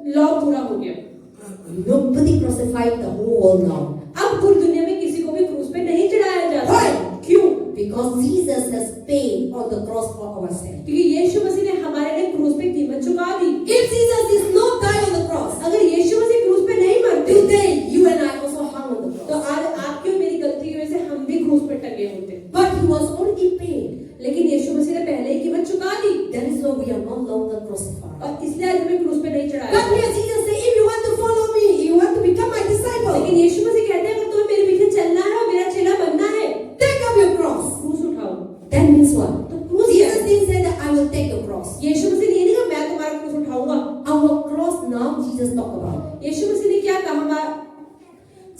law पूरा हो गया। Nobody crucified the whole world now. अब पूरी दुनिया में किसी को भी क्रूस पे नहीं चढ़ाया जाता। Why? क्यों? Because Jesus has paid on the cross for our sin. क्योंकि यीशु मसीह ने हमारे लिए क्रूस पे कीमत चुका दी। If Jesus did not die on the cross, अगर यीशु मसीह क्रूस पे नहीं मरते today you and I also hung on the तो cross. आज आपकी और मेरी गलती की वजह से हम भी क्रूस पे टंगे होते। But he was already paid. लेकिन यीशु मसीह ने पहले ही कीमत चुका दी That is why we are no longer crucified. और इसलिए आज हमें क्रूस पे नहीं चढ़ाया। But here Jesus said, if you want to follow me, you want to become my disciple, लेकिन यीशु मसीह कहते हैं अगर तुम्हें मेरे पीछे चलना है और मेरा चेला बनना है, take up your cross. क्रूस उठाओ। That means what? तो क्रूस Jesus didn't say that I will take the cross. यीशु मसीह ने ये नहीं कहा मैं तुम्हारा क्रूस उठाऊंगा। Our cross now Jesus talk about. यीशु मसीह ने क्या कहा? हमारा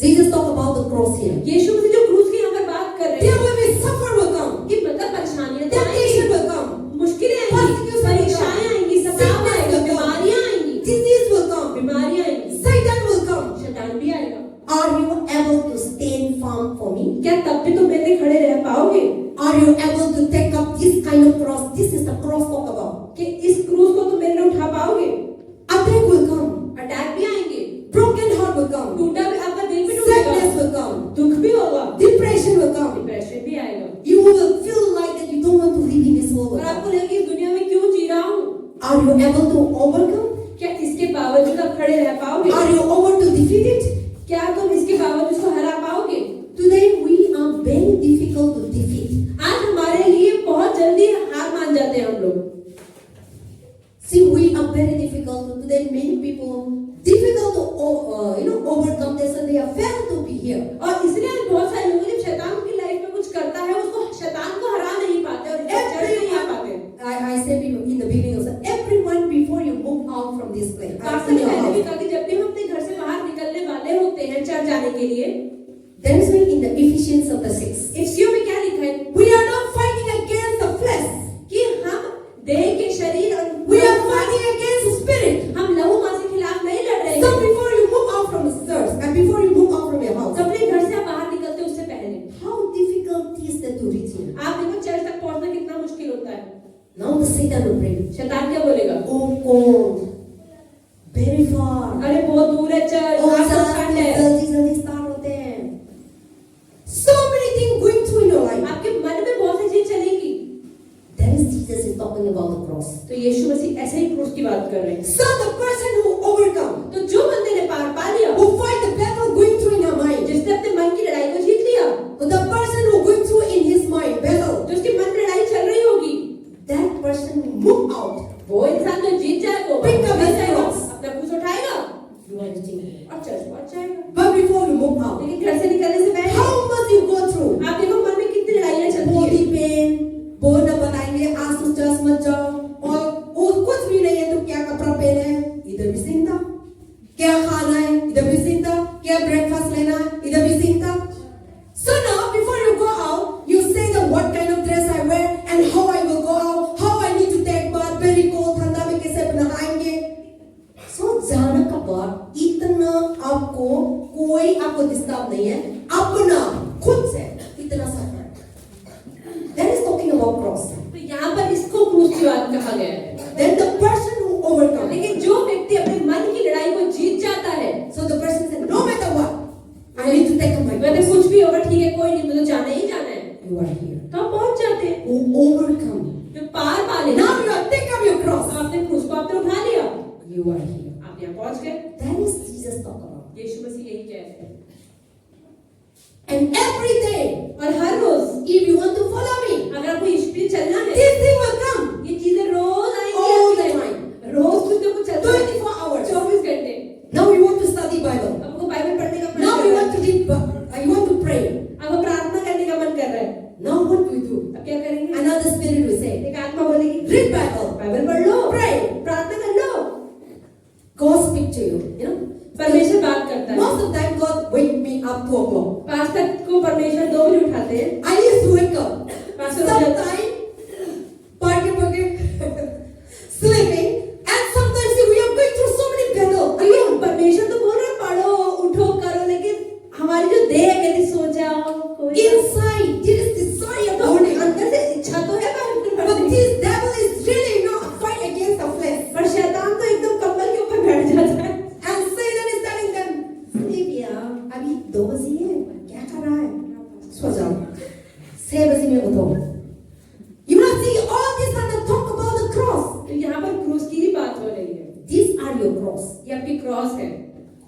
Jesus talk about the cross here. यीशु मसीह जो क्रूस की यहाँ पर बात कर रहे There हैं will be suffer will come. कि मतलब परेशानियां तो Temptation आएंगी, will come. मुश्किलें आएंगी, परीक्षाएं आएंगी, सताव आएगा, बीमारियां आएंगी, Disease will come. बीमारियां आएंगी, Satan will come. शैतान भी आएगा। Are you able to stand firm for me? क्या तब भी तुम मेरे लिए खड़े रह पाओगे? Are you able to take up this kind of cross? This is the cross talk about. कि इस क्रूस को तुम मेरे लिए उठा पाओगे? Attack will come. अटैक भी आएंगे, Broken heart will come. टूटा भी आपका दिल भी टूटेगा, Sadness will come. दुख भी होगा, Depression will come. डिप्रेशन भी आएगा You will feel like that you don't want to live in this world. और आपको लगेगा कि इस दुनिया में क्यों जी रहा हूँ? Are you able to overcome? क्या इसके बावजूद आप खड़े रह पाओगे? Are you able to defeat it? क्या तुम इसके बावजूद इसको हरा पाओगे? Today we are very difficult to defeat. आज हमारे लिए बहुत जल्दी हार मान जाते हैं हम लोग। See, we are very difficult. Today many people difficult to overcome this and they are failed to be here. और इसलिए आज बहुत सारे लोग जब शैतान की लाइफ में कुछ करता है उसको शैतान को हरा नहीं पाते और चढ़ नहीं आ पाते। I said in the beginning also, everyone before you move out from this place, pastor ने पहले भी कहा कि जब भी हम अपने घर से बाहर निकलने वाले होते हैं चर्च जाने के लिए, there is one in the Ephesians chapter 6. इफ्सियों में क्या लिखा है? We are not fighting against the flesh. कि हम देह के शरीर और We are fighting against the spirit. हम लहू मांस के खिलाफ नहीं लड़ रहे So हैं। before you move out from the church and before you move out from your house, तो अपने घर से आप बाहर निकलते हो उससे पहले how difficult is that to reach here? आप देखो चर्च तक पहुंचना कितना मुश्किल होता है। Now the Satan will bring, शैतान क्या बोलेगा? oh cold, very far. अरे बहुत दूर है चर्च, Oh, आज तो ठंड है। जल्दी start होते हैं. So many things going through in your life. आपके मन में बहुत सी चीज चलेगी। That is Jesus is talking about the cross. तो यीशु मसीह ऐसे ही क्रूस की बात कर रहे हैं। So the person who overcome, तो जो बंदे ने पार पा लिया, who fight the battle going through in her mind, जिसने अपने मन की लड़ाई को जीत लिया, the person who going through in his mind battle, जो उसके मन में लड़ाई चल रही होगी, that person will move out. वो इंसान जो जीत जाएगा, Pick up his जाएगा, cross. अपना क्रूस उठाएगा You are reaching here. और चर्च पहुंच जाएगा। But before you move out, लेकिन घर से निकलने से पहले how much you go through? आप देखो मन में कितनी लड़ाइयाँ चलती Body है। pain, बोर्ड बताएंगे आज तो चर्च मत जाओ और कुछ भी नहीं है तो क्या कपड़ा पहना है इधर भी चिंता, क्या खाना है इधर भी चिंता, क्या ब्रेकफास्ट लेना है इधर भी चिंता. So now before you go out, you say that what kind of dress I wear and how I will go out, how I need to take bath, very cold, ठंडा में कैसे नहाएंगे. So जाने का बाद इतना आपको कोई आपको डिस्टर्ब नहीं है, अपना खुद से इतना सफर. That is talking about cross. तो यहाँ पर इसको क्रूस की बात कहा गया है। Then the person who overcomes. लेकिन जो व्यक्ति अपने मन की लड़ाई को जीत जाता है, So the person said, no matter what, I need to take up my वैसे cross. कुछ भी होगा ठीक है, कोई नहीं, मुझे तो जाना ही जाना है, You are here. तो आप पहुंच जाते हैं। Who overcome. जो पार पा लेते Now हैं, you are take up your cross. आपने क्रूस को आपने उठा लिया, You are here. आप यहाँ पहुंच गए। That is Jesus talk about. यीशु मसीह यही कहते हैं। And every day, और हर रोज if you want to follow me, अगर आपको यीशु पे चलना है, this thing will come. ये चीजें रोज आएंगी All आपकी the लाइफ time. में। रोज कुछ ना कुछ चलता है, 24 hours. 24 घंटे। Now you want to study Bible. आपको बाइबल पढ़ने का मन Now कर you रहा want है, to read. You want to pray. आपको प्रार्थना करने का मन कर रहा है, Now what we do? अब क्या करेंगे? Another spirit will say, एक आत्मा बोलेगी, read Bible. बाइबल पढ़ लो, Pray. प्रार्थना कर लो। God speak to you. You know. परमेश्वर बात करता है। Most of the time God wake me up 2 o'clock. Pastor को परमेश्वर 2 बजे उठाते हैं। I used to wake up. Pastor उठ जाता है। Sometimes sleeping, and sometimes we are going through so many battles. अरे परमेश्वर तो बोल रहा है पढ़ो, उठो, करो, लेकिन हमारी जो देह है कहती सो जाओ, कोई Inside, there is desire तो burning. अंदर से इच्छा तो है बाहर But पढ़ने की, this devil is really not fight against the flesh. पर शैतान तो एकदम कमर के ऊपर बैठ जाता है। your cross. ये आपकी क्रॉस है।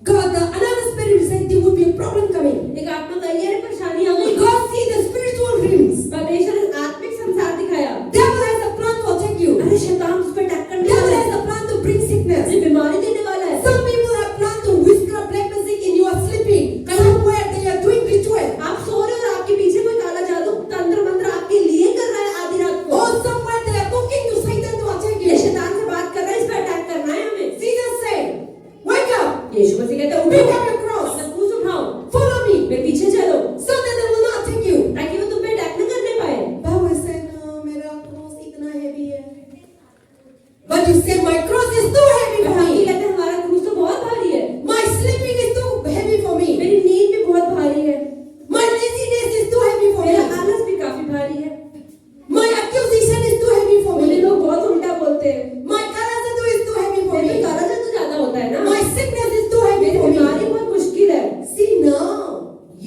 God, another spirit said there would be a problem coming. एक आत्मा का ये परेशानी आ गई। God see the spiritual realms. परमेश्वर ने आत्मिक संसार दिखाया। Devil has a plan to attack you. अरे शैतान उस पर अटैक करने Devil वाला has है। a plan to bring sickness. ये बीमारी देने वाला है। Some people have planned to witchcraft black magic in your sleeping. Somewhere they are doing ritual. आप सो रहे हो और आपके पीछे कोई काला जादू तंत्र मंत्र आपके लिए कर रहा है आधी रात को। Or somewhere they are talking to Satan to attack ये you. शैतान से बात कर रहा है, इस पर अटैक करना है हमें। Jesus said, wake up, यीशु मसीह कहता है pick उठो, up your cross, अपना क्रूस उठाओ, follow me, मेरे पीछे चलो, so that they will not attack you. ताकि वो तुम पे अटैक न करने पाए। Bible said, no, मेरा cross इतना heavy है. But you say my cross is too heavy for हम ये me. कहते हैं हमारा क्रूस तो बहुत भारी है, My sleeping is too heavy for me. मेरी नींद भी बहुत भारी है, My laziness is too heavy for मेरा me. आलस भी काफी भारी है, My accusation is too heavy for मुझे me. लोग बहुत उल्टा बोलते हैं, My karajatu is too heavy for मेरे me. काला जादू ज्यादा होता है ना, My sickness is too heavy मेरी for me. बीमारी बहुत मुश्किल है। See now,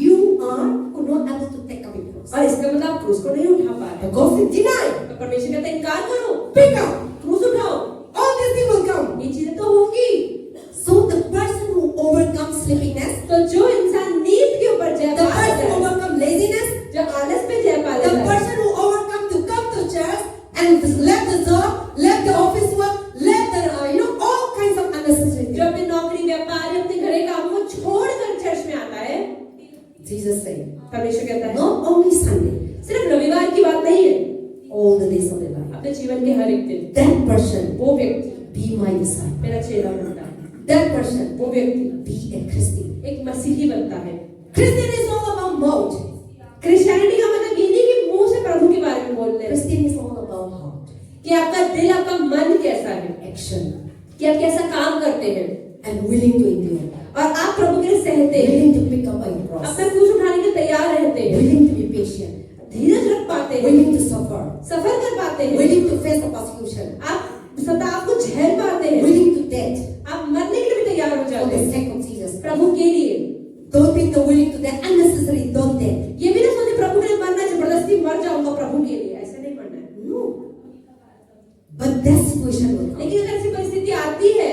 you are not able to take up your cross. और इसका मतलब आप क्रूस को नहीं उठा पा रहे। The God said, deny, तो परमेश्वर कहता है इनकार करो, pick up. क्रूस उठाओ, All these things will come. ये चीजें तो होंगी। So the person who overcomes sleepiness, तो जो इंसान नींद के ऊपर जय the पा person लेता who है, overcomes laziness, जो आलस पे जय पा the लेता है, person who overcomes to come to church and left the job, left the office work, left the all kinds of unnecessary जो things. अपनी नौकरी व्यापार अपने घरे कामों को छोड़कर चर्च में आता है, Jesus said, परमेश्वर कहता है not only Sunday, सिर्फ रविवार की बात नहीं है, all the days of their life. अपने जीवन के हर एक दिन That person वो व्यक्ति be my disciple. मेरा चेला बनता है, That person वो व्यक्ति be a Christian. एक मसीही बनता है। Christian is all about mouth. Christianity का मतलब ये नहीं कि मुंह से प्रभु के बारे में बोल रहे हैं, Christian is all about heart, कि आपका दिल आपका मन कैसा है, action, कि आप कैसा काम करते हैं and willing to endure, और आप प्रभु के लिए सहते हैं, willing to pick up my cross, अपना क्रूस उठाने के लिए तैयार रहते हैं, willing to be patient, धीरज रख पाते हैं, willing to suffer, सफर कर पाते हैं, willing to face the persecution, आप सताव को झेल पाते हैं, willing to death आप मरने के लिए भी तैयार हो for जाते the हैं sake of Jesus. प्रभु के लिए। Don't think the willing to death unnecessary. Don't death. ये भी ना सोचे प्रभु के लिए मरना जबरदस्ती मर जाऊंगा प्रभु के लिए, ऐसे नहीं मरना है। No. But that situation will come. लेकिन अगर ऐसी परिस्थिति आती है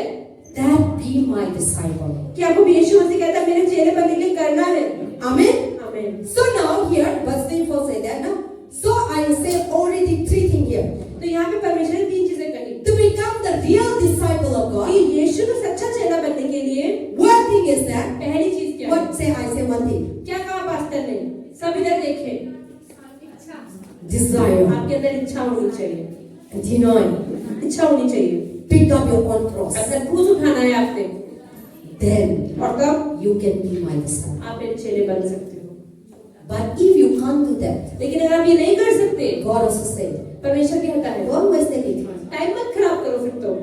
That be my disciple. कि आपको यीशु मसीह कहता है मेरे चेले बनने के लिए करना है, Amen. आमीन। So now here, verse 24 say that now. So I say already three things here. तो यहाँ पे परमेश्वर ने तीन चीजें कही To become the real disciple of कि God, यीशु का सच्चा चेला बनने के लिए one thing is that. पहली चीज क्या है? What say I say one thing. क्या कहा पास्टर ने? सब इधर देखें, इच्छा Desire. आपके अंदर इच्छा होनी चाहिए, Deny. इच्छा होनी चाहिए, Pick up your own cross. अपना क्रूस उठाना है आपने, Then और तब you can be my disciple. आप मेरे चेले बन सकते हो। But if you can't do that, लेकिन अगर आप ये नहीं कर सकते, God also said, परमेश्वर कहता है don't waste any time. Time मत खराब करो फिर तो।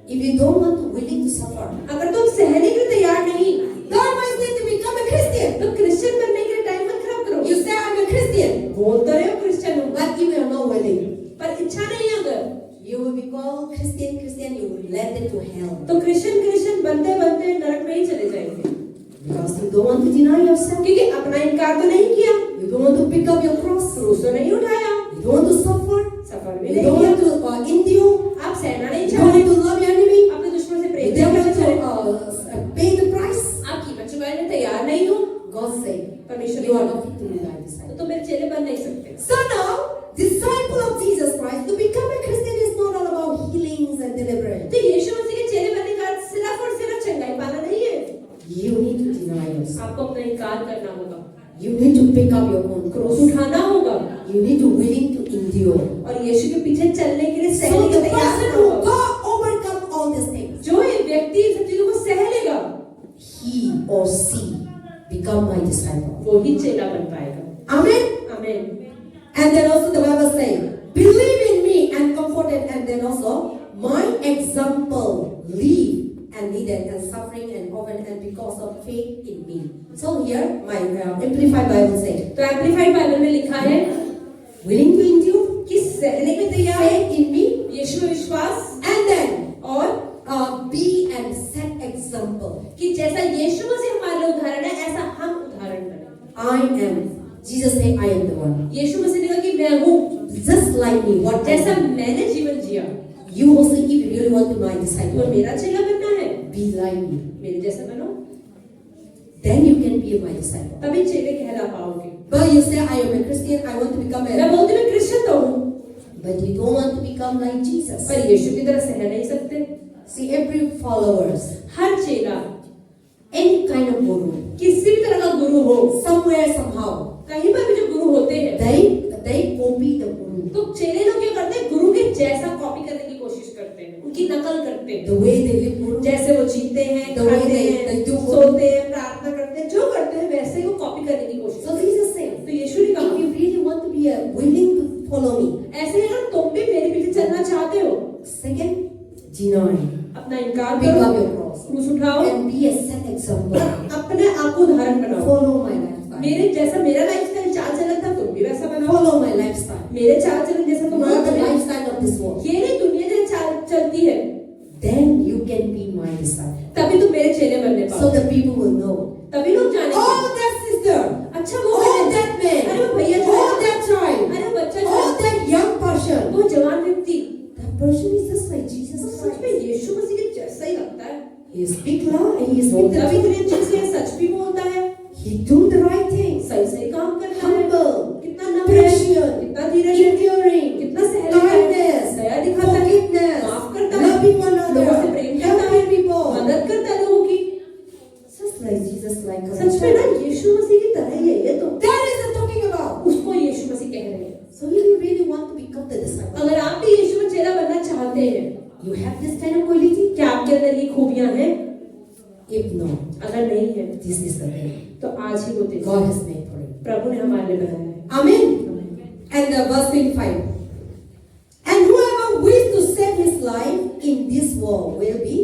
If you don't want to willing to suffer, अगर तुम सहने के लिए तैयार नहीं, don't waste it to become a Christian. तो क्रिश्चियन बनने के लिए टाइम मत खराब करो। You say I'm a Christian, बोल तो रहे हो क्रिश्चियन हूँ, but if you are not willing, पर इच्छा नहीं है अगर, you will be called Christian, you will land it to hell. तो क्रिश्चियन बनते बनते नरक में ही चले जाएंगे, Because you don't want to deny yourself, क्योंकि अपना इनकार तो नहीं किया, you don't want to pick up your cross, क्रूस तो नहीं उठाया, you don't want to suffer, सफर भी you नहीं don't किया, want to endure, आप सहना नहीं you don't चाहते, want to love your enemy, अपने दुश्मन से you प्रेम don't नहीं want करना to चाहते, pay the price. आप कीमत चुकाने में तैयार नहीं हो, God said, परमेश्वर you are ने not fit to be my तो disciple. तुम मेरे चेले बन नहीं सकते। So now, disciple of Jesus Christ, to become a Christian is not all about healings and deliverance. तो यीशु मसीह के चेले बनने का अर्थ सिर्फ और सिर्फ चंगाई पाना नहीं है, You need to deny yourself. आपको अपना इनकार करना होगा, You need to pick up your own क्रूस cross. उठाना होगा, You need to willing to endure. और यीशु के पीछे चलने के लिए So सहने the के तैयार person रहना who होगा। God overcome all these things, जो एक व्यक्ति इन सब चीजों को सह लेगा, he or she become my disciple. वो ही चेला बन पाएगा। Amen. आमीन। And then also the Bible says, believe in me and comforted. And then also, my example, live and needed and suffering and often and because of faith in me. So here, my Amplified Bible says, तो amplified Bible में लिखा है willing to endure, कि सहने में तैयार है, faith in me, यीशु में विश्वास, and then और be and set example. कि जैसा यीशु मसीह हमारे लिए उदाहरण है, ऐसा हम उदाहरण बने। I am. Jesus said, I am the one. यीशु मसीह ने कहा कि मैं हूँ, Just like me. What जैसा मैंने जीवन जिया, you also, if you really want to be my वो disciple, मेरा चेला बनना be like me. मेरे जैसा बनो, Then you can be my disciple. तभी चेले कहला पाओगे। But you say, I am a Christian, I want to become मैं a... बोलती मैं क्रिश्चियन तो हूँ, But you don't want to become like Jesus. पर यीशु की तरह सह नहीं सकते। See, every followers, हर चेला any kind of guru, किसी भी तरह का गुरु हो, somewhere, somehow, कहीं पर भी जो गुरु होते हैं, they copy the guru. तो चेले लोग क्या करते हैं? गुरु के जैसा कॉपी करने की कोशिश करते हैं, उनकी नकल करते हैं। The way they live guru, जैसे वो जीते हैं, The way खाते they हैं, do. सोते हैं, प्रार्थना करते हैं, जो करते हैं वैसे ही वो कॉपी करने की कोशिश so करते हैं। Jesus said, तो यीशु ने if कहा, you really want to be willing to follow me, ऐसे ही अगर तुम भी मेरे पीछे चलना चाहते हो, second, deny, अपना इनकार pick up करो, your cross, क्रूस उठाओ, and be a set example. अपने आप को उदाहरण बनाओ। Follow my lifestyle. मेरे जैसा मेरा लाइफस्टाइल चाल चलन था, तुम भी वैसा बनाओ। Follow my lifestyle. मेरे चाल चलन जैसा तुम्हारा Not the बने। lifestyle of this world. ये नहीं दुनिया जैसे चाल चलती है, Then you can be my disciple. तभी तुम मेरे चेले बनने So पाओ। the people will know. तभी लोग जानेंगे। Oh, that sister. अच्छा वो Oh, बहन, that man. अरे वो भैया जो Oh, है, that child. अरे वो बच्चा जो Oh, है, that young person. वो जवान व्यक्ति, That person is just like Jesus तो सच में Christ. यीशु मसीह के जैसा ही लगता है। He speaks loud and he is all इतना the भी अच्छे से सच भी बोलता है, He do the right thing. सही सही काम करता है, Humble. कितना नम्र है, Patient. कितना धीरज है, Enduring. कितना सहन है, Kindness. दया दिखाता है, Forgiveness. माफ करता है, Loving one लोगों से another. प्रेम करता है, Helping people. मदद करता है लोगों की। Just like Jesus, like us. सच में ना यीशु मसीह की तरह ही है ये तो। That is the talking about. उसको यीशु मसीह कह रहे हैं। So if you really want to become the disciple, अगर आप भी यीशु में चेला बनना चाहते हैं, you have this kind of quality? क्या आपके अंदर ये खूबियां हैं? If no, अगर नहीं है, this is the day तो आज ही वो दिन God has made for you. प्रभु ने हमारे लिए बनाया है। Amen. And verse 25. And whoever wishes to save his life in this world will be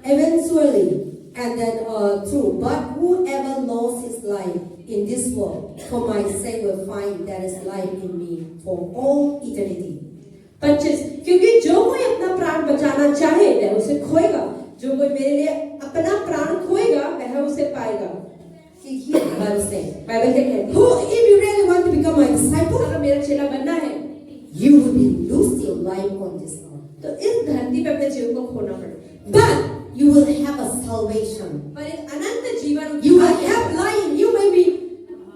eventually and then true. But whoever lost his life in this world for my sake will find there is life in me for all eternity. 25 क्योंकि जो कोई अपना प्राण बचाना चाहे वह उसे खोएगा, जो कोई मेरे लिए अपना प्राण खोएगा वह उसे पाएगा। See here, the Bible says, Bible क्या कहती है? who, if you really want to become my disciple, अगर मेरा चेला बनना है you will be lose your life on this earth. तो इस धरती पे अपने जीवन को खोना पड़ेगा, But you will have a salvation. पर एक अनंत जीवन You will have life.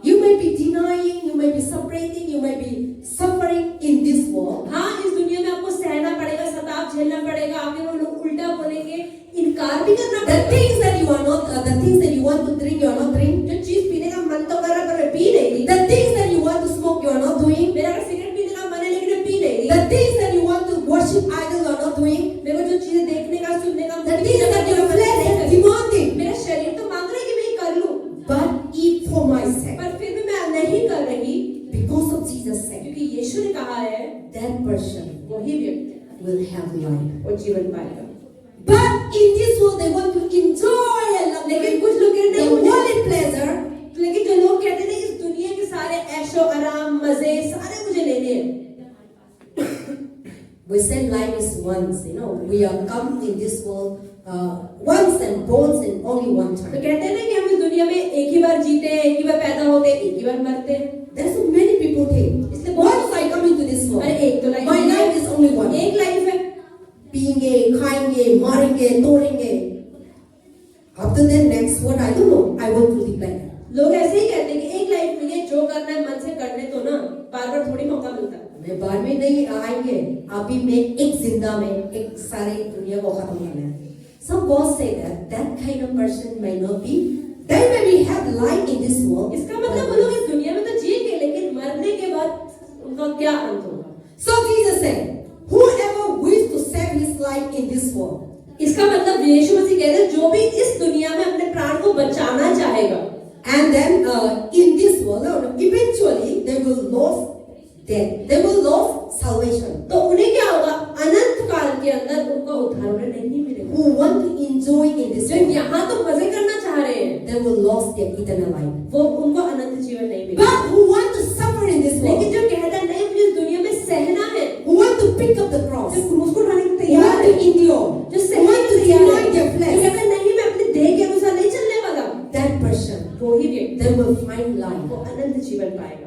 You may be denying, you may be separating, you may be suffering in this world. हाँ, इस दुनिया में आपको सहना पड़ेगा, सताव झेलना पड़ेगा, आपके वो लोग उल्टा बोलेंगे, इनकार भी करना The पड़ेगा। things that you are not, the things that you want to drink, you are not drinking. जो चीज पीने का मन तो कर रहा है पर मैं पी नहीं रही। The things that you want to smoke, you are not doing. मेरा अगर सिगरेट पीने का मन है लेकिन मैं पी नहीं रही। The things that you want to worship idol, you are not doing. मेरे को जो चीजें देखने का, सुनने का, The things that your flesh is demanding. मेरा शरीर तो मांग रहा है कि मैं ये कर लूं, But if for my sake, पर फिर भी मैं नहीं कर रही, because of Jesus' sake, क्योंकि यीशु ने कहा है that person वही व्यक्ति will have life. वो जीवन पाएगा। But in this world, they want to enjoy and love. लेकिन कुछ लोग कहते The हैं मुझे, worldly pleasure. लेकिन जो लोग कहते थे इस दुनिया के सारे ऐशो आराम मजे सारे मुझे लेने हैं। We said life is once, we are come in this world once and born in only one तो time. कहते हैं ना कि हम इस दुनिया में एक ही बार जीते हैं, एक ही बार पैदा होते हैं, एक ही बार मरते हैं। There's so many people think, इसलिए once I come into this world, अरे एक तो life my life is only one. एक लाइफ है, पिएंगे, खाएंगे, मारेंगे, तोड़ेंगे. After that, next what I don't know. I want to live like that. लोग ऐसे ही कहते हैं कि एक लाइफ मिली है, जो करना है मन से करने तो ना, बार बार थोड़ी मौका मिलता है। मैं बाद में नहीं आएंगे. अभी मैं एक जिंदा में एक सारी दुनिया को खत्म करना है. Some boss say that kind of person may not be. They may have life in this world. इसका मतलब वो लोग इस दुनिया में तो जिएंगे, लेकिन मरने के बाद उनका क्या अंत होगा? So Jesus said, whoever wishes to save his life in this world, इसका मतलब यीशु मसीह कह रहे हैं जो भी इस दुनिया में अपने प्राण को बचाना चाहेगा, and then in this world, eventually they will lose death. They will lose salvation. तो उन्हें क्या होगा? अनंत काल के अंदर उनका उद्धार उन्हें नहीं मिलेगा। Who want to enjoy in this जो world, यहाँ तो मजे करना चाह रहे हैं, they will lose their eternal life. वो उनको अनंत जीवन नहीं मिलेगा। But who want to suffer in this लेकिन world, जो कहता है नहीं मुझे इस दुनिया में सहना है, who want to pick up the cross, जो क्रूस को उठाने को who तैयार want है, to endure, जो who सहने want को to तैयार deny है, their जो flesh, कहता है नहीं मैं अपने देह के अनुसार नहीं चलने वाला, that person, वो ही व्यक्ति they will find life. वो अनंत जीवन पाएगा।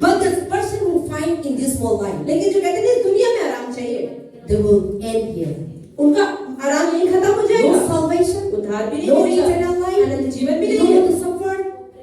But the person who find in this world life, लेकिन जो कहते हैं इस दुनिया में आराम चाहिए, they will end here. उनका आराम यही खत्म हो No जाएगा, salvation, बीमार भी नहीं no होगा, eternal life, अनंत जीवन भी you नहीं don't है। want to suffer,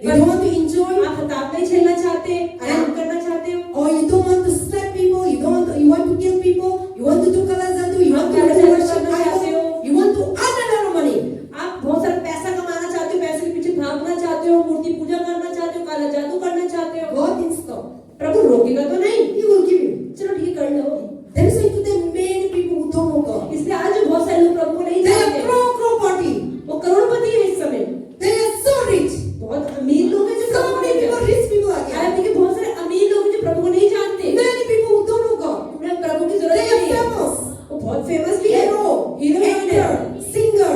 you don't want to enjoy, आप हताश नहीं झेलना चाहते, आराम करना चाहते हो, or you don't want to slap people, you want to kill people, you want to do kalazadu, you want to आप worship चाहते हो, idol, you want to earn a lot of money. आप बहुत सारा पैसा कमाना चाहते हो, पैसे के पीछे भागना चाहते हो, मूर्ति पूजा करना चाहते हो, काला जादू करना चाहते हो, God didn't stop. प्रभु रोकेगा तो नहीं, He will give you. चलो ठीक है कर लो। That is why today many people who don't know God, इसलिए आज बहुत सारे लोग प्रभु को नहीं they are जानते, crore-party. वो करोड़पति है इस समय, They are so rich. बहुत अमीर लोग हैं जो So प्रभु को many नहीं people, जानते। rich people are there. आज देखिए बहुत सारे अमीर लोग हैं जो प्रभु को नहीं जानते, Many people who don't know God. उन्हें प्रभु की They जरूरत are नहीं है, famous. वो बहुत फेमस भी है, Hero, hero actor, singer.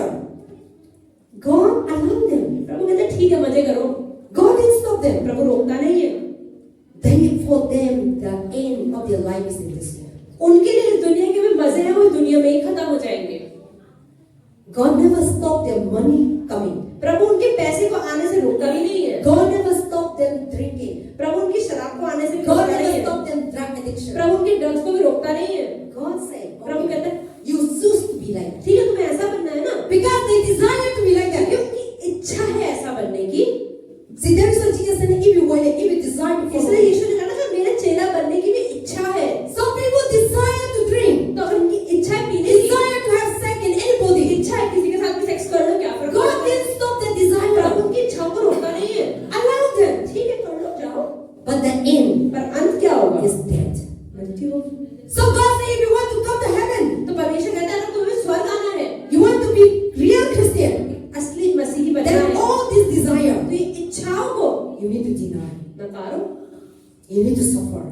God allowed them. प्रभु कहते हैं ठीक है मजे करो, God didn't stop them. प्रभु रोकता नहीं है। Then for them, the end of their life is in this world. उनके लिए इस दुनिया के में मजे हैं, वो इस दुनिया में ही खत्म हो जाएंगे। God never stopped their money coming. प्रभु उनके पैसे को आने से रोकता भी नहीं है, God never stopped them drinking. प्रभु उनकी शराब को आने से भी God रोकता नहीं never है, stopped them drug addiction. प्रभु उनके ड्रग्स को भी रोकता नहीं है। God said, प्रभु okay, कहते हैं you choose to be like that. ठीक है तुम्हें ऐसा बनना है ना, Because they desire to be like क्योंकि that. उनकी इच्छा है ऐसा बनने की। See, there is what Jesus said, if you desire to follow इसलिए me. यीशु ने कहा ना कि मेरा चेला बनने की भी इच्छा है, Some people desire to drink, तो अगर उनकी इच्छा है पीने की, desire to have sex in anybody. इच्छा है किसी के साथ भी सेक्स कर लो, क्या फर्क God पड़ता है? didn't stop their Prabhu desire. उनकी इच्छाओं को रोकता नहीं है, Allow them. ठीक है कर लो जाओ, But the end पर अंत क्या होगा? is death. मृत्यु होगी। So God said, if you want to come to heaven, तो परमेश्वर कहता है ना तुम्हें स्वर्ग आना है, you want to be real Christian, असली मसीही बनना then है, all this desire, तो ये इच्छाओं को you need to deny. नकारो, You need to suffer.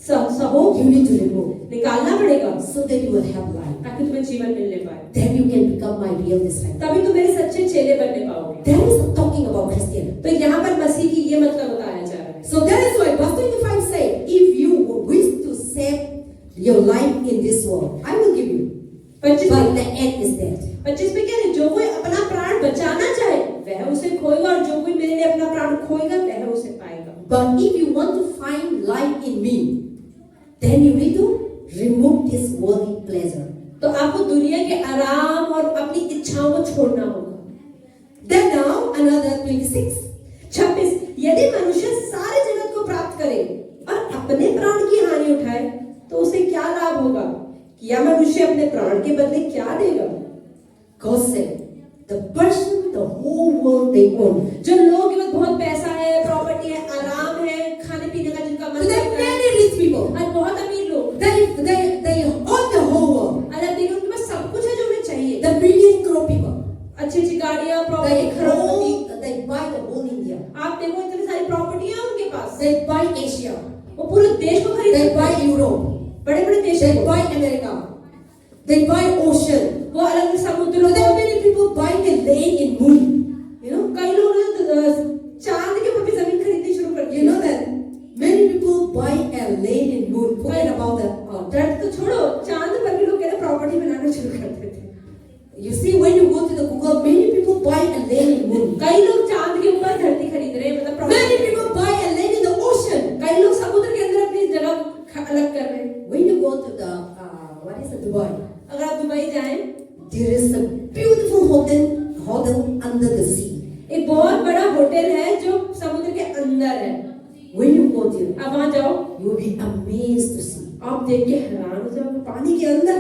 सहो, You need to remove. निकालना पड़ेगा So that you will have life. ताकि तुम्हें जीवन मिलने पाए, Then you can become my real disciple. तभी तुम मेरे सच्चे चेले बनने पाओगे। That is talking about Christian. तो यहाँ पर मसीह की ये मतलब बताया जा रहा है। So that is why verse 25 said, if you wish to save your life in this world, I will give you. 25 But the end is death. 25 में क्या है, जो कोई अपना प्राण बचाना चाहे वह उसे खोएगा, और जो कोई मेरे लिए अपना प्राण खोएगा वह उसे पाएगा। But if you want to find life in me, then you need to remove this worldly pleasure. तो आपको दुनिया के आराम और अपनी इच्छाओं को छोड़ना होगा। Then now another 26. 26 यदि मनुष्य सारे जगत को प्राप्त करे और अपने प्राण की हानि उठाए तो उसे क्या लाभ होगा? क्या मनुष्य अपने प्राण के बदले क्या देगा? God said, the person, the whole world they own. जो लोग के पास बहुत पैसा है, प्रॉपर्टी है, आराम है, खाने पीने का जिनका मन So there are करता है, many rich people. आज बहुत अमीर लोग, They own the whole world. आज आप देखिए उनके पास सब कुछ है जो उन्हें चाहिए, The million crore people. अच्छी अच्छी गाड़ियाँ, property, They buy the whole India. आप देखो इतनी सारी प्रॉपर्टी है उनके पास, They buy Asia. वो पूरे देश को खरीद They सकते buy हैं, Europe. बड़े बड़े देश They को, buy America. They buy ocean. वो अलग अलग So समुद्रों there are को, many people buying a land in moon. You know? कई लोग ने चांद के ऊपर भी जमीन खरीदनी शुरू कर दी। You know that many people buy a land in moon. Forget about the दर्द तो छोड़ो, चांद पर भी लोग कह रहे प्रॉपर्टी बनाना शुरू कर देते हैं। You see, when you go to the Google, many people buy a land in moon. कई लोग चांद के ऊपर धरती खरीद रहे हैं, मतलब Many property। people buy a land in the ocean. कई लोग समुद्र के अंदर अपनी जगह अलग कर रहे हैं। When you go to the what is it, Dubai? अगर आप दुबई जाएं, There is a beautiful hotel under the sea. एक बहुत बड़ा होटल है जो समुद्र के अंदर है। When you go there, आप वहां जाओ, you will be amazed to see आप देख के हैरान हो जाओगे, पानी के अंदर